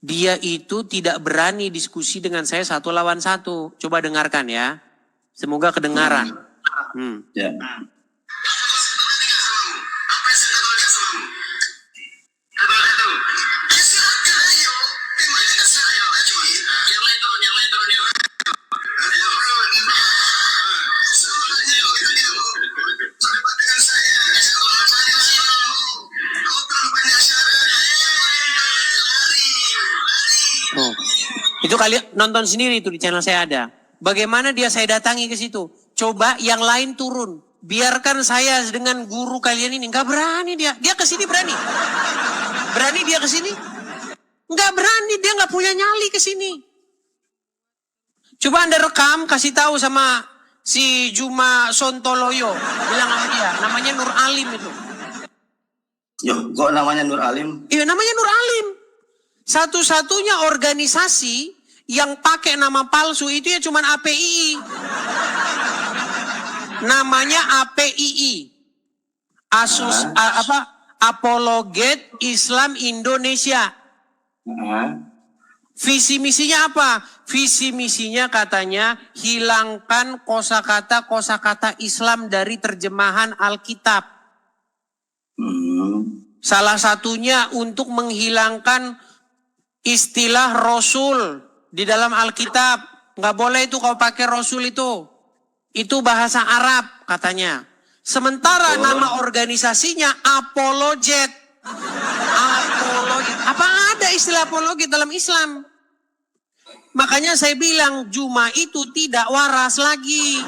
S1: dia itu tidak berani diskusi dengan saya 1 lawan 1. Coba dengarkan ya. Semoga kedengaran.
S8: Ya.
S1: Itu kalian nonton sendiri itu di channel saya ada. Bagaimana saya datangi ke situ. Coba yang lain turun. Biarkan saya dengan guru kalian ini. Nggak berani dia. Dia ke sini berani. Berani dia ke sini? Nggak berani. Dia nggak punya nyali ke sini. Coba Anda rekam, kasih tahu sama si Juma Sontoloyo. Bilang sama dia. Namanya Nur Alim itu.
S8: Yo, kok namanya Nur Alim?
S1: Iya, namanya Nur Alim. Satu-satunya organisasi yang pakai nama palsu itu ya cuman APII. Namanya APII. Apologet Islam Indonesia. Visi misinya apa? Visi misinya katanya hilangkan kosakata Islam dari terjemahan Alkitab. Salah satunya untuk menghilangkan istilah Rasul di dalam Alkitab. Nggak boleh itu kalau pakai Rasul itu. Itu bahasa Arab katanya. Sementara nama organisasinya Apologet. Apologet. Apa ada istilah apologet dalam Islam? Makanya saya bilang Juma itu tidak waras lagi.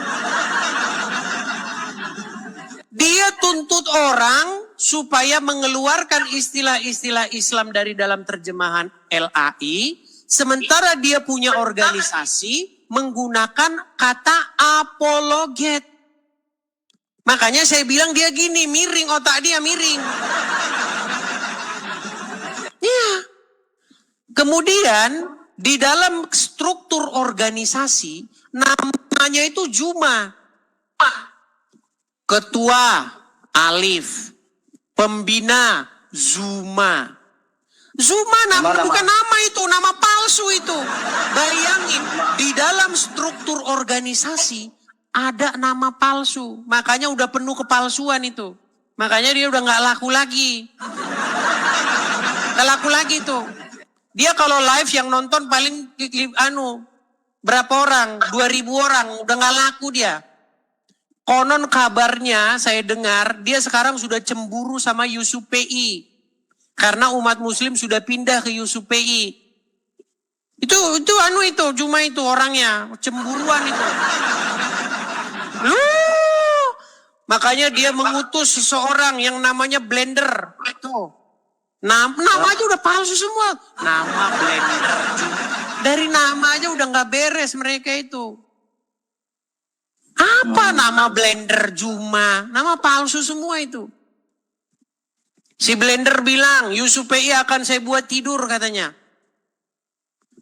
S1: Dia tuntut orang supaya mengeluarkan istilah-istilah Islam dari dalam terjemahan LAI. Sementara dia punya organisasi menggunakan kata apologet. Makanya saya bilang dia gini, miring, otak dia miring. Ya. Kemudian di dalam struktur organisasi namanya itu Juma. Ketua Alif, pembina Zuma. Zuma bukan nama itu, nama palsu itu. Bayangin, di dalam struktur organisasi ada nama palsu. Makanya udah penuh kepalsuan itu. Makanya dia udah nggak laku lagi. Nggak laku lagi tuh. Dia kalau live yang nonton paling berapa orang? 2.000 orang, udah nggak laku dia. Konon kabarnya saya dengar dia sekarang sudah cemburu sama Yusuf PI. Karena umat muslim sudah pindah ke Yusuf PI. Itu Juma itu orangnya, cemburuan itu. Makanya dia mengutus seseorang yang namanya Blender. Itu. Nama aja udah palsu semua. Nama Blender. Dari nama aja udah nggak beres mereka itu. Apa nama Blender Juma? Nama palsu semua itu. Si Blender bilang, Yusuf PI akan saya buat tidur katanya.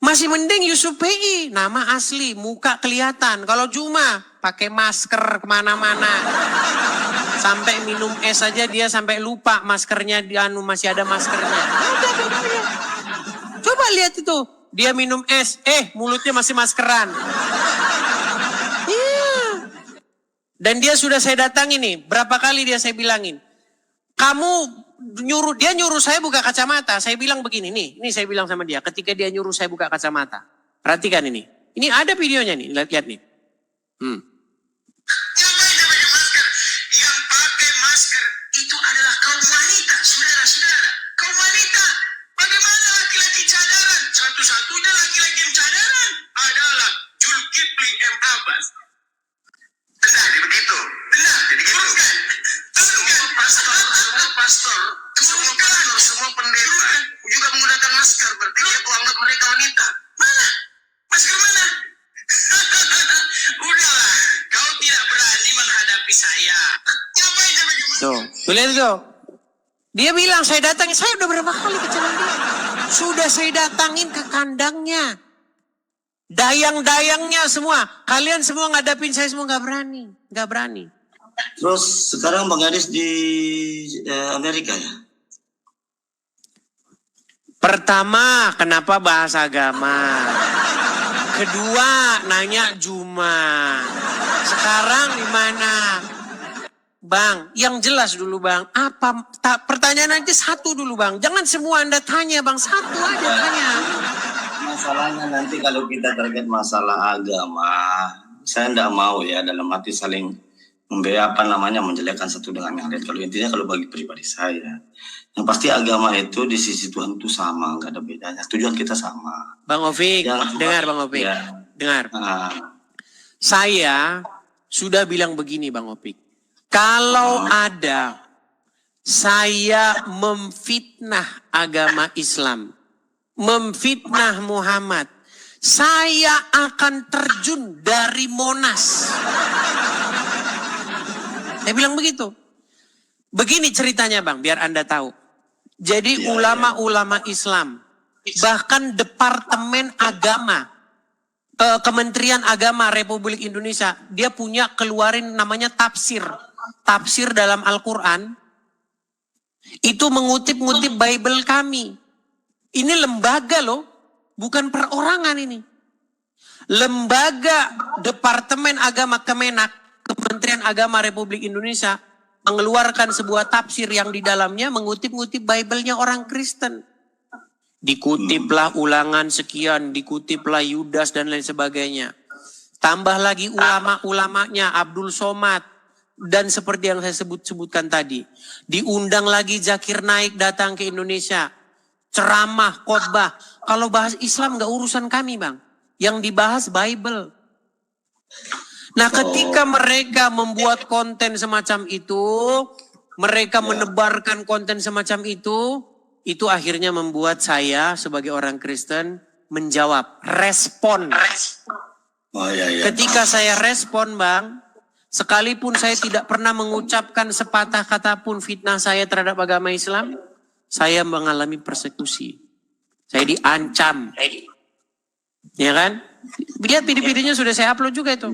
S1: Masih mending Yusuf PI, nama asli, muka kelihatan. Kalau Juma, pakai masker kemana-mana. Sampai minum es aja dia sampai lupa maskernya, masih ada maskernya. Udah bedanya. Coba lihat itu, dia minum es, mulutnya masih maskeran. Iya. Dan dia sudah saya datangi nih, berapa kali saya bilangin. Dia nyuruh saya buka kacamata. Saya bilang begini nih. Ini saya bilang sama dia. Ketika dia nyuruh saya buka kacamata. Perhatikan ini. Ini ada videonya nih. Lihat nih.
S7: Yang pakai masker itu adalah kaum wanita, saudara-saudara. Kaum wanita, bagaimana laki-laki cadaran? Satu-satunya laki-laki yang cadaran adalah Zulkifli M. Abbas. Benar, begitu. Benar, jadi gitu. Semua pastor, semua pendeta juga menggunakan masker. Berarti dia anggap mereka wanita. Mana? Masker mana? Udahlah, kau tidak berani menghadapi saya. Ngapain coba
S1: Tuh lihat tuh. Dia bilang saya datangin, saya udah berapa kali ke channel dia. Sudah saya datangin ke kandangnya. Dayang-dayangnya semua. Kalian semua ngadapin saya semua nggak berani.
S8: Terus sekarang Bang Yadis di Amerika ya?
S1: Pertama, kenapa bahasa agama? Kedua, nanya Juma. Sekarang di mana? Bang, yang jelas dulu Bang. Pertanyaan aja satu dulu Bang. Jangan semua Anda tanya Bang, satu aja tanya.
S8: Masalahnya nanti kalau kita terkait masalah agama, saya tidak mau ya dalam hati saling menjelekkan satu dengan yang lain. Kalau intinya kalau bagi pribadi saya, yang pasti agama itu di sisi Tuhan itu sama, nggak ada bedanya. Tujuan kita sama.
S1: Bang Opik, dengar Bang Opik, dengar. Saya sudah bilang begini Bang Opik, kalau ada saya memfitnah agama Islam, memfitnah Muhammad, saya akan terjun dari Monas. Saya bilang begitu. Begini ceritanya Bang, biar Anda tahu. Jadi ulama-ulama Islam, bahkan Departemen Agama, Kementerian Agama Republik Indonesia, dia punya keluarin namanya tafsir. Tafsir dalam Al-Quran, itu mengutip-ngutip Bible kami. Ini lembaga loh, bukan perorangan ini. Lembaga Departemen Agama Kemenak, Kementerian Agama Republik Indonesia, mengeluarkan sebuah tafsir yang di dalamnya mengutip-ngutip Bible-nya orang Kristen. Dikutiplah Ulangan sekian, dikutiplah Yudas dan lain sebagainya. Tambah lagi ulama-ulamanya Abdul Somad, dan seperti yang saya sebutkan tadi. Diundang lagi Zakir Naik datang ke Indonesia. Ceramah, khotbah. Kalau bahas Islam nggak urusan kami Bang. Yang dibahas Bible. Nah ketika mereka membuat konten semacam itu, mereka menebarkan konten semacam itu akhirnya membuat saya sebagai orang Kristen menjawab, respon. Ketika saya respon Bang, sekalipun saya tidak pernah mengucapkan sepatah kata pun fitnah saya terhadap agama Islam, saya mengalami persekusi. Saya diancam. Ya kan? Lihat video-videonya sudah saya upload juga itu.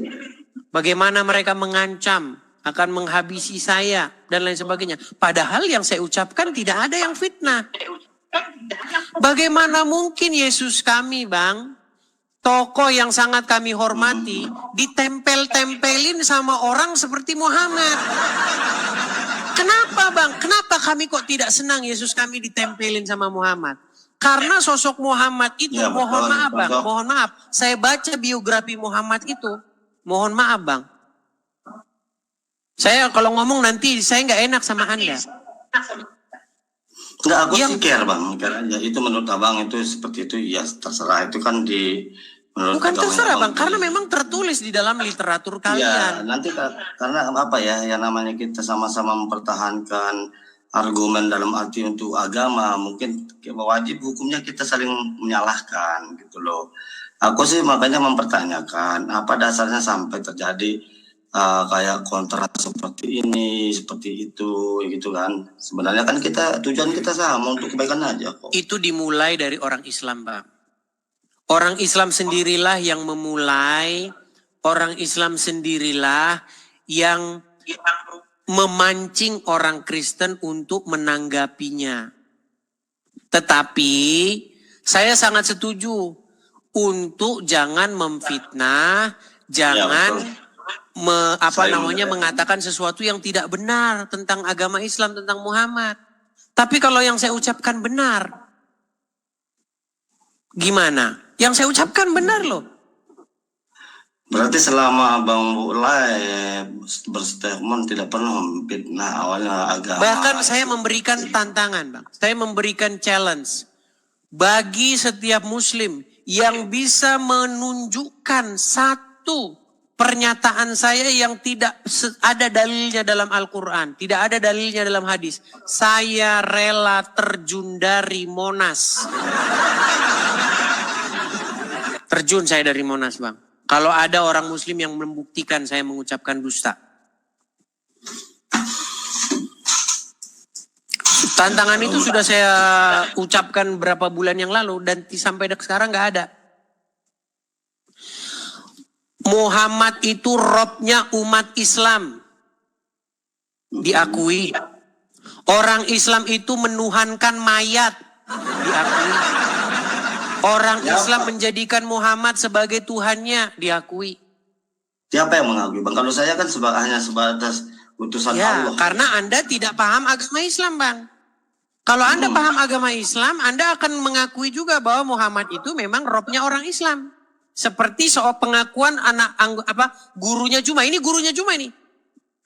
S1: Bagaimana mereka mengancam, akan menghabisi saya, dan lain sebagainya. Padahal yang saya ucapkan tidak ada yang fitnah. Bagaimana mungkin Yesus kami Bang, tokoh yang sangat kami hormati, ditempel-tempelin sama orang seperti Muhammad. Kenapa Bang? Kenapa kami kok tidak senang Yesus kami ditempelin sama Muhammad? Karena sosok Muhammad itu, mohon maaf Bang, mohon maaf. Saya baca biografi Muhammad itu, mohon maaf Bang. Saya kalau ngomong nanti saya nggak enak sama Anda.
S8: Enggak, aku sih care Bang. Ya, itu menurut Abang itu seperti itu, ya terserah. Itu kan
S1: bukan terserah Bang, karena memang tertulis di dalam literatur kalian.
S8: Ya, nanti karena apa ya, yang namanya kita sama-sama mempertahankan argumen dalam arti untuk agama, mungkin wajib hukumnya kita saling menyalahkan gitu loh. Aku sih makanya mempertanyakan apa dasarnya sampai terjadi kayak kontrak seperti ini, seperti itu, gitu kan. Sebenarnya kan tujuan kita sama, untuk kebaikan aja kok.
S1: Itu dimulai dari orang Islam Bang. Orang Islam sendirilah yang memulai, orang Islam sendirilah yang memancing orang Kristen untuk menanggapinya. Tetapi saya sangat setuju untuk jangan memfitnah, jangan mengatakan sesuatu yang tidak benar tentang agama Islam, tentang Muhammad. Tapi kalau yang saya ucapkan benar, gimana? Yang saya ucapkan benar loh.
S8: Berarti selama Abang mulai berstatement tidak pernah memfitnah awalnya agama.
S1: Bahkan saya memberikan tantangan Bang. Saya memberikan challenge bagi setiap muslim yang bisa menunjukkan satu pernyataan saya yang tidak ada dalilnya dalam Al-Quran, tidak ada dalilnya dalam hadis. Saya rela terjun dari Monas. Terjun saya dari Monas Bang. Kalau ada orang muslim yang membuktikan saya mengucapkan dusta. Tantangan itu sudah saya ucapkan berapa bulan yang lalu dan sampai sekarang nggak ada. Muhammad itu robnya umat Islam. Diakui. Orang Islam itu menuhankan mayat. Diakui. Orang Islam menjadikan Muhammad sebagai Tuhannya. Diakui.
S8: Siapa yang mengakui Bang? Kalau saya kan hanya sebatas utusan Allah.
S1: Karena Anda tidak paham agama Islam Bang. Kalau Anda paham agama Islam, Anda akan mengakui juga bahwa Muhammad itu memang robnya orang Islam. Seperti soal pengakuan gurunya Juma. Ini gurunya Juma ini.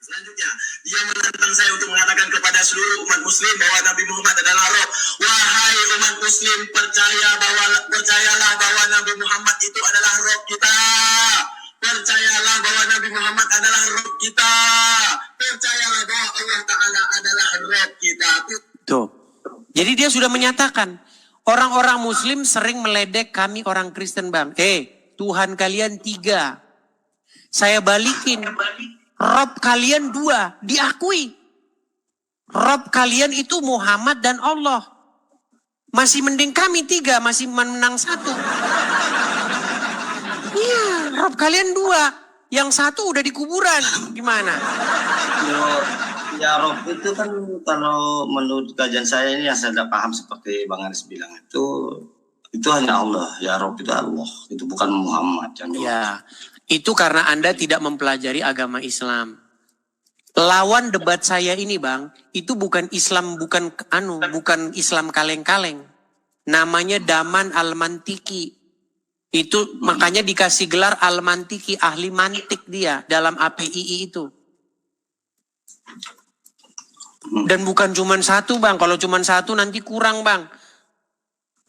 S7: Selanjutnya, dia menantang saya untuk mengatakan kepada seluruh umat muslim bahwa Nabi Muhammad adalah roh. Wahai umat muslim, percayalah bahwa Nabi Muhammad itu adalah roh kita. Percayalah bahwa Nabi Muhammad adalah roh kita. Percayalah bahwa Allah Ta'ala adalah roh kita.
S1: Tuh. Jadi dia sudah menyatakan, orang-orang muslim sering meledek kami orang Kristen, Bang. Tuhan kalian 3. Saya balikin. Rob kalian 2, diakui. Rob kalian itu Muhammad dan Allah. Masih mending kami 3, masih menang 1. Iya, Rob kalian 2. Yang 1 udah di kuburan. Gimana?
S8: Ya Rob itu kan kalau menurut kajian saya ini yang saya sudah paham seperti Bang Aris bilang itu hanya Allah. Ya Rob itu Allah, itu bukan Muhammad.
S1: Ya. Itu karena Anda tidak mempelajari agama Islam. Lawan debat saya ini, Bang, itu bukan Islam, bukan Islam kaleng-kaleng. Namanya Daman Al-Mantiki. Itu makanya dikasih gelar Al-Mantiki, ahli mantik dia dalam APII itu. Dan bukan cuma 1, Bang. Kalau cuma 1 nanti kurang, Bang.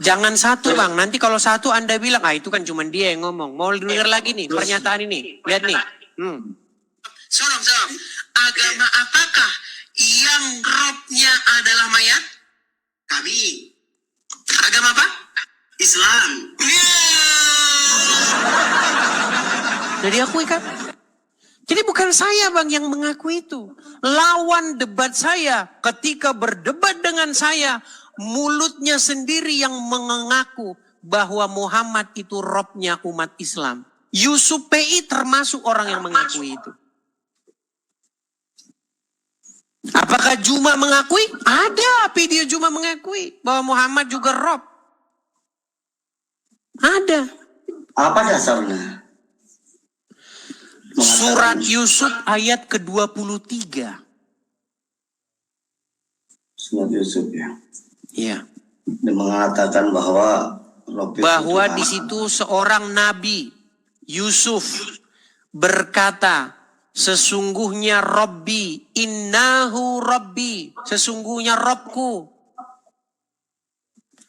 S1: Jangan 1, Bang. Nanti kalau 1 Anda bilang, itu kan cuma dia yang ngomong. Mau dengar lagi nih pernyataan ini. Lihat nih.
S7: Salam. Agama apakah yang robnya adalah mayat? Kami. Agama apa? Islam.
S1: Jadi akui kan? Jadi bukan saya, Bang, yang mengaku itu. Lawan debat saya ketika berdebat dengan saya, mulutnya sendiri yang mengaku bahwa Muhammad itu robnya umat Islam. Yusuf PI termasuk orang yang mengakui itu. Apakah Juma mengakui? Ada video Juma mengakui bahwa Muhammad juga rob. Ada.
S8: Apa dasarnya?
S1: Surat Yusuf ayat ke-23.
S8: Surat Yusuf ya.
S1: Iya.
S8: Dan mengatakan bahwa
S1: di situ seorang nabi Yusuf berkata, sesungguhnya Rabbi, innahu Rabbi, sesungguhnya Robku.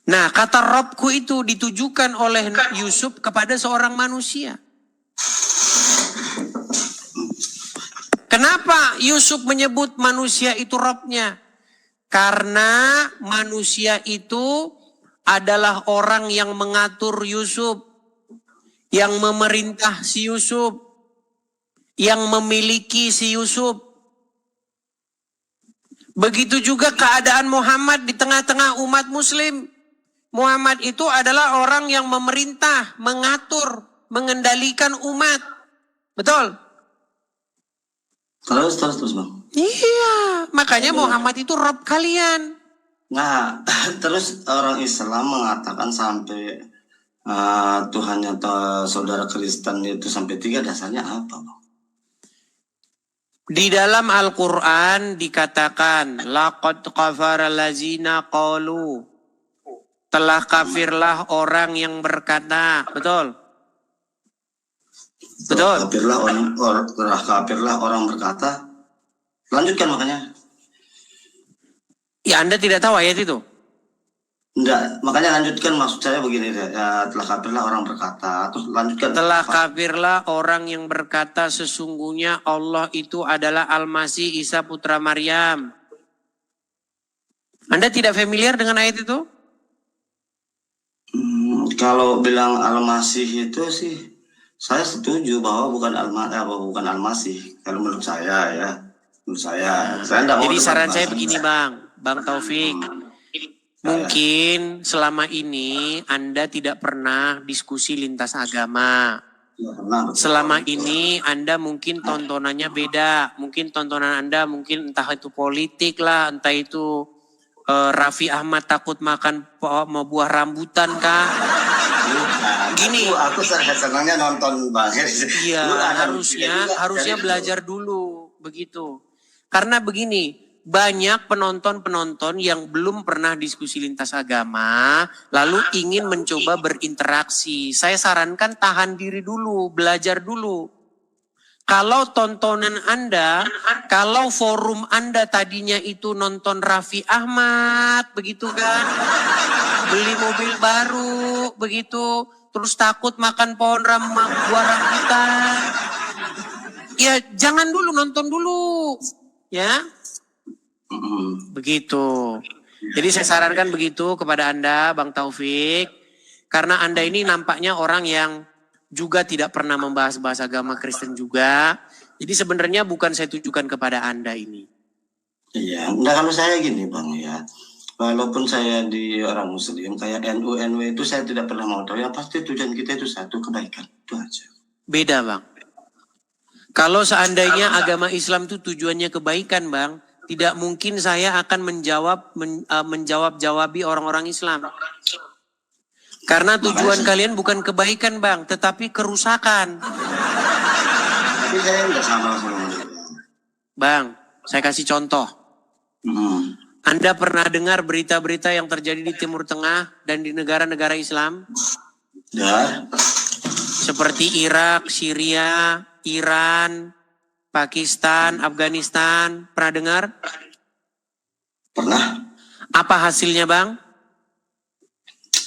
S1: Nah, kata Robku itu ditujukan oleh Yusuf kepada seorang manusia. Kenapa Yusuf menyebut manusia itu Robnya? Karena manusia itu adalah orang yang mengatur Yusuf, yang memerintah si Yusuf, yang memiliki si Yusuf. Begitu juga keadaan Muhammad di tengah-tengah umat muslim. Muhammad itu adalah orang yang memerintah, mengatur, mengendalikan umat. Betul?
S8: Terus Bang.
S1: Iya, makanya Muhammad itu Rob kalian.
S8: Nah, terus orang Islam mengatakan sampai Tuhannya saudara Kristen itu sampai 3, dasarnya apa, Bang?
S1: Di dalam Al-Quran dikatakan, laqad kafara lazina qalu, telah kafirlah orang yang berkata. Betul? Betul.
S8: Kafirlah orang berkata. Lanjutkan makanya.
S1: Ya, Anda tidak tahu ayat itu?
S8: Enggak, makanya lanjutkan, maksud saya begini ya, telah kafirlah orang berkata, terus lanjutkan.
S1: Telah kafirlah orang yang berkata sesungguhnya Allah itu adalah Al-Masih Isa putra Maryam. Anda tidak familiar dengan ayat itu?
S8: Kalau bilang Al-Masih itu sih, saya setuju bahwa bukan Al-Masih. Kalau menurut saya ya, saya enggak mau.
S1: Jadi saran saya begini, Bang Taufik. Mungkin selama ini Anda tidak pernah diskusi lintas agama. Selama ini Anda mungkin tontonannya beda. Mungkin tontonan Anda mungkin entah itu politik lah, entah itu Raffi Ahmad takut makan buah rambutan kah. Gini.
S8: Aku senangnya nonton Bang.
S1: Iya, harusnya belajar dulu begitu. Karena begini, banyak penonton-penonton yang belum pernah diskusi lintas agama, lalu ingin mencoba berinteraksi. Saya sarankan tahan diri dulu, belajar dulu. Kalau tontonan Anda, kalau forum Anda tadinya itu nonton Raffi Ahmad, begitu kan? Beli mobil baru, begitu. Terus takut makan pohon buah rambutan. Ya jangan dulu, nonton dulu. Ya, begitu. Jadi saya sarankan begitu kepada Anda, Bang Taufik. Karena Anda ini nampaknya orang yang juga tidak pernah membahas bahasa agama Kristen juga. Jadi sebenarnya bukan saya tujukan kepada Anda ini.
S8: Iya, nah kalau saya gini Bang ya. Walaupun saya di orang Muslim, kayak NU, NW itu saya tidak pernah mau tahu. Yang pasti tujuan kita itu satu, kebaikan. Itu aja.
S1: Beda Bang. Kalau seandainya agama Islam itu tujuannya kebaikan Bang, tidak mungkin saya akan menjawab-jawabi orang-orang Islam. Karena tujuan kalian bukan kebaikan Bang, tetapi kerusakan.
S8: Tapi saya nggak sama
S1: Bang, saya kasih contoh. Anda pernah dengar berita-berita yang terjadi di Timur Tengah dan di negara-negara Islam?
S8: Ya.
S1: Seperti Irak, Syria, Iran, Pakistan, Afghanistan. Pernah dengar?
S8: Pernah.
S1: Apa hasilnya Bang?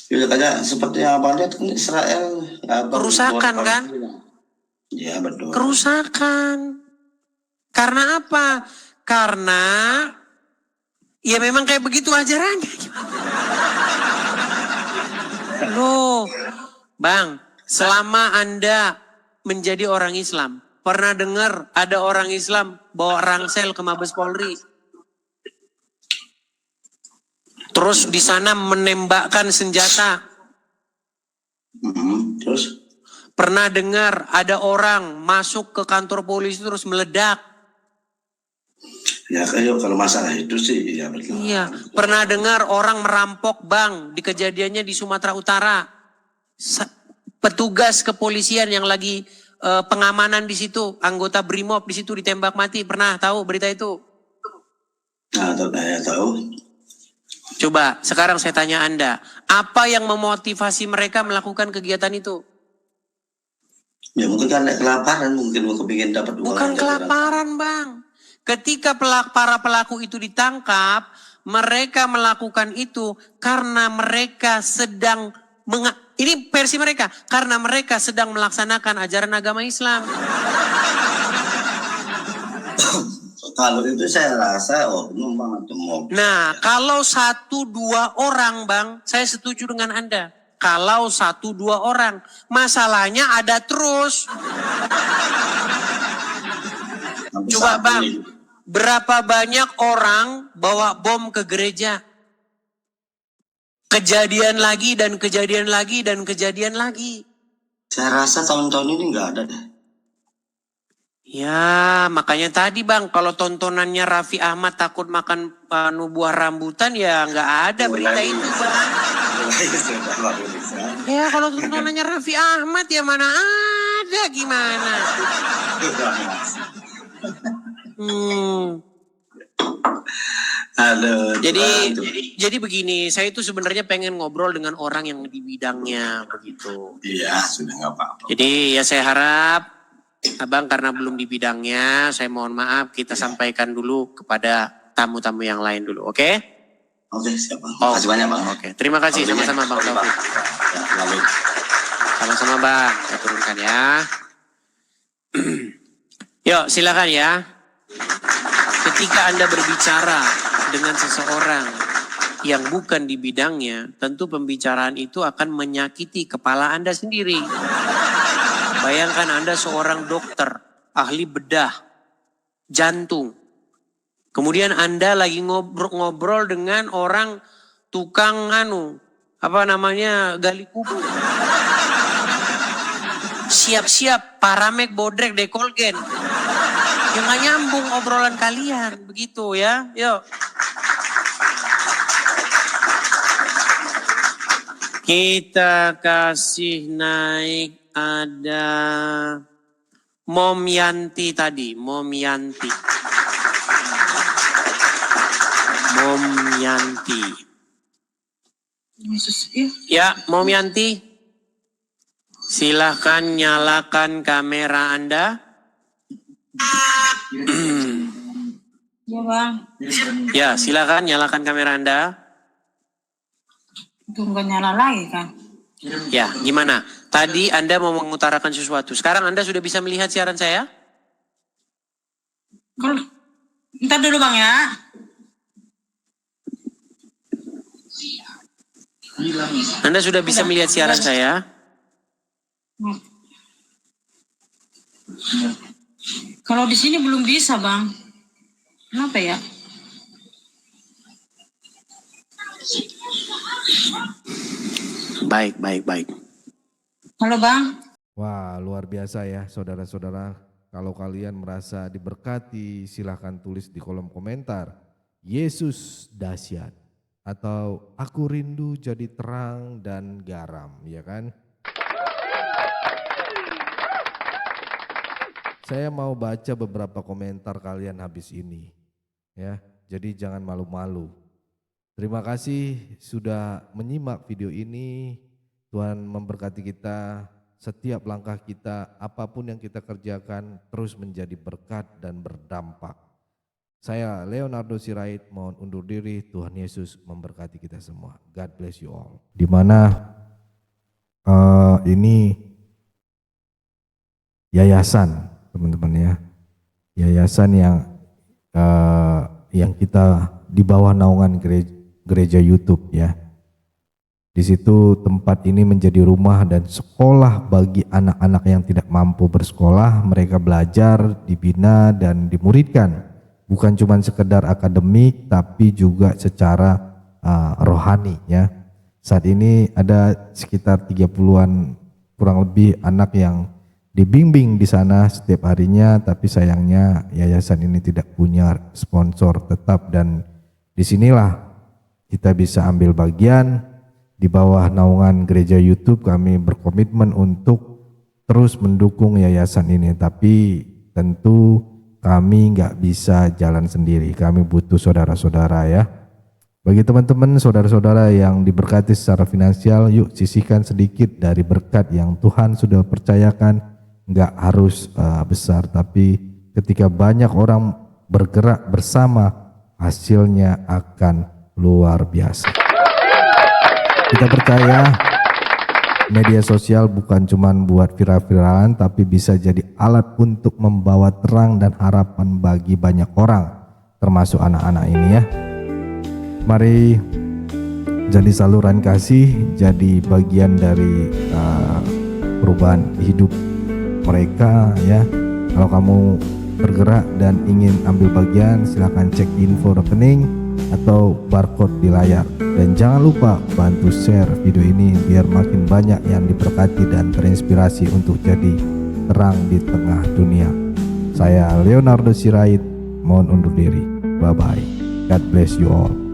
S8: Ya kayak seperti yang Abang lihat kan Israel.
S1: Kerusakan kan?
S8: Ya betul.
S1: Kerusakan. Karena apa? Karena ya memang kayak begitu ajarannya. Loh, Bang, selama Anda menjadi orang Islam, pernah dengar ada orang Islam bawa rangsel ke Mabes Polri? Terus di sana menembakkan senjata.
S8: Terus?
S1: Pernah dengar ada orang masuk ke kantor polisi terus meledak?
S8: Ya kalau masalah itu sih ya betul.
S1: Iya. Pernah dengar orang merampok bank di kejadiannya di Sumatera Utara? Petugas kepolisian yang lagi pengamanan di situ, anggota BRIMOB di situ ditembak mati. Pernah tahu berita itu?
S8: Nah, saya tahu.
S1: Coba sekarang saya tanya Anda, apa yang memotivasi mereka melakukan kegiatan itu?
S8: Ya mungkin karena kelaparan, mungkin mau kepingin dapat uang.
S1: Bukan kelaparan Bang. Ketika para pelaku itu ditangkap, mereka melakukan itu karena mereka sedang, ini versi mereka, karena mereka sedang melaksanakan ajaran agama Islam.
S8: Kalau itu saya rasa banget tuh.
S1: Nah, kalau 1-2 orang Bang, saya setuju dengan Anda. Kalau 1-2 orang, masalahnya ada terus. Coba Bang, berapa banyak orang bawa bom ke gereja? Kejadian lagi dan kejadian lagi dan kejadian lagi.
S8: Saya rasa tahun-tahun ini nggak ada deh.
S1: Ya, makanya tadi Bang, kalau tontonannya Raffi Ahmad takut makan buah rambutan, ya nggak ada berita itu Bang. Ya kalau tontonannya Raffi Ahmad ya mana ada, gimana?
S8: Aduh,
S1: jadi begini, saya itu sebenarnya pengen ngobrol dengan orang yang di bidangnya begitu.
S8: Iya, sudah nggak apa-apa.
S1: Jadi ya saya harap Abang karena belum di bidangnya, saya mohon maaf kita sampaikan dulu kepada tamu-tamu yang lain dulu, oke?
S8: Oke, siap Bang. Terima kasih banyak Bang.
S1: Oke, terima kasih sama-sama Bang Taufik. Sama-sama Bang, saya turunkan ya. Yuk silakan ya. Ketika Anda berbicara dengan seseorang yang bukan di bidangnya, tentu pembicaraan itu akan menyakiti kepala Anda sendiri. Bayangkan Anda seorang dokter, ahli bedah, jantung. Kemudian Anda lagi ngobrol dengan orang tukang gali kubur. Siap-siap Paramek, Bodrek, Dekolgen. Ya nggak nyambung obrolan kalian, begitu ya. Yuk. Kita kasih naik. Ada Mom Yanti tadi, Mom Yanti. Ya, Mom Yanti. Silahkan nyalakan kamera Anda.
S6: Ya bang,
S1: Ya, silakan nyalakan kamera Anda.
S6: itu nggak nyala lagi kan?
S1: Ya, gimana? Tadi Anda mau mengutarakan sesuatu. Sekarang Anda sudah bisa melihat siaran saya?
S6: Kalau ntar dulu bang ya.
S1: Anda sudah bisa melihat siaran saya?
S6: Kalau di sini belum bisa bang. Kenapa ya?
S1: Baik.
S6: Halo bang.
S3: Wah, luar biasa ya saudara-saudara. Kalau kalian merasa diberkati, silahkan tulis di kolom komentar. Yesus dahsyat. Atau aku rindu jadi terang dan garam, ya kan? Saya mau baca beberapa komentar kalian habis ini. Ya, jadi jangan malu-malu. Terima kasih sudah menyimak video ini. Tuhan memberkati kita. Setiap langkah kita, apapun yang kita kerjakan, terus menjadi berkat dan berdampak. Saya Leonardo Sirait mohon undur diri. Tuhan Yesus memberkati kita semua. God bless you all. Dimana ini yayasan, teman-teman ya, yayasan yang kita di bawah naungan gereja YouTube ya. Di situ tempat ini menjadi rumah dan sekolah bagi anak-anak yang tidak mampu bersekolah. Mereka belajar, dibina dan dimuridkan. Bukan cuma sekedar akademik tapi juga secara rohani ya. Saat ini ada sekitar 30-an kurang lebih anak yang dibimbing di sana setiap harinya, tapi sayangnya yayasan ini tidak punya sponsor tetap, dan disinilah kita bisa ambil bagian. Di bawah naungan gereja YouTube kami berkomitmen untuk terus mendukung yayasan ini, tapi tentu kami nggak bisa jalan sendiri, kami butuh saudara-saudara ya. Bagi teman-teman saudara-saudara yang diberkati secara finansial, yuk sisihkan sedikit dari berkat yang Tuhan sudah percayakan. Nggak harus besar, tapi ketika banyak orang bergerak bersama, hasilnya akan luar biasa. Kita percaya media sosial bukan cuma buat viral-viralan, tapi bisa jadi alat untuk membawa terang dan harapan bagi banyak orang, termasuk anak-anak ini ya. Mari jadi saluran kasih, jadi bagian dari perubahan hidup mereka ya. Kalau kamu bergerak dan ingin ambil bagian, silakan cek info rekening atau barcode di layar. Dan jangan lupa bantu share video ini biar makin banyak yang diberkati dan terinspirasi untuk jadi terang di tengah dunia. Saya Leonardo Sirait, mohon undur diri. Bye bye. God bless you all.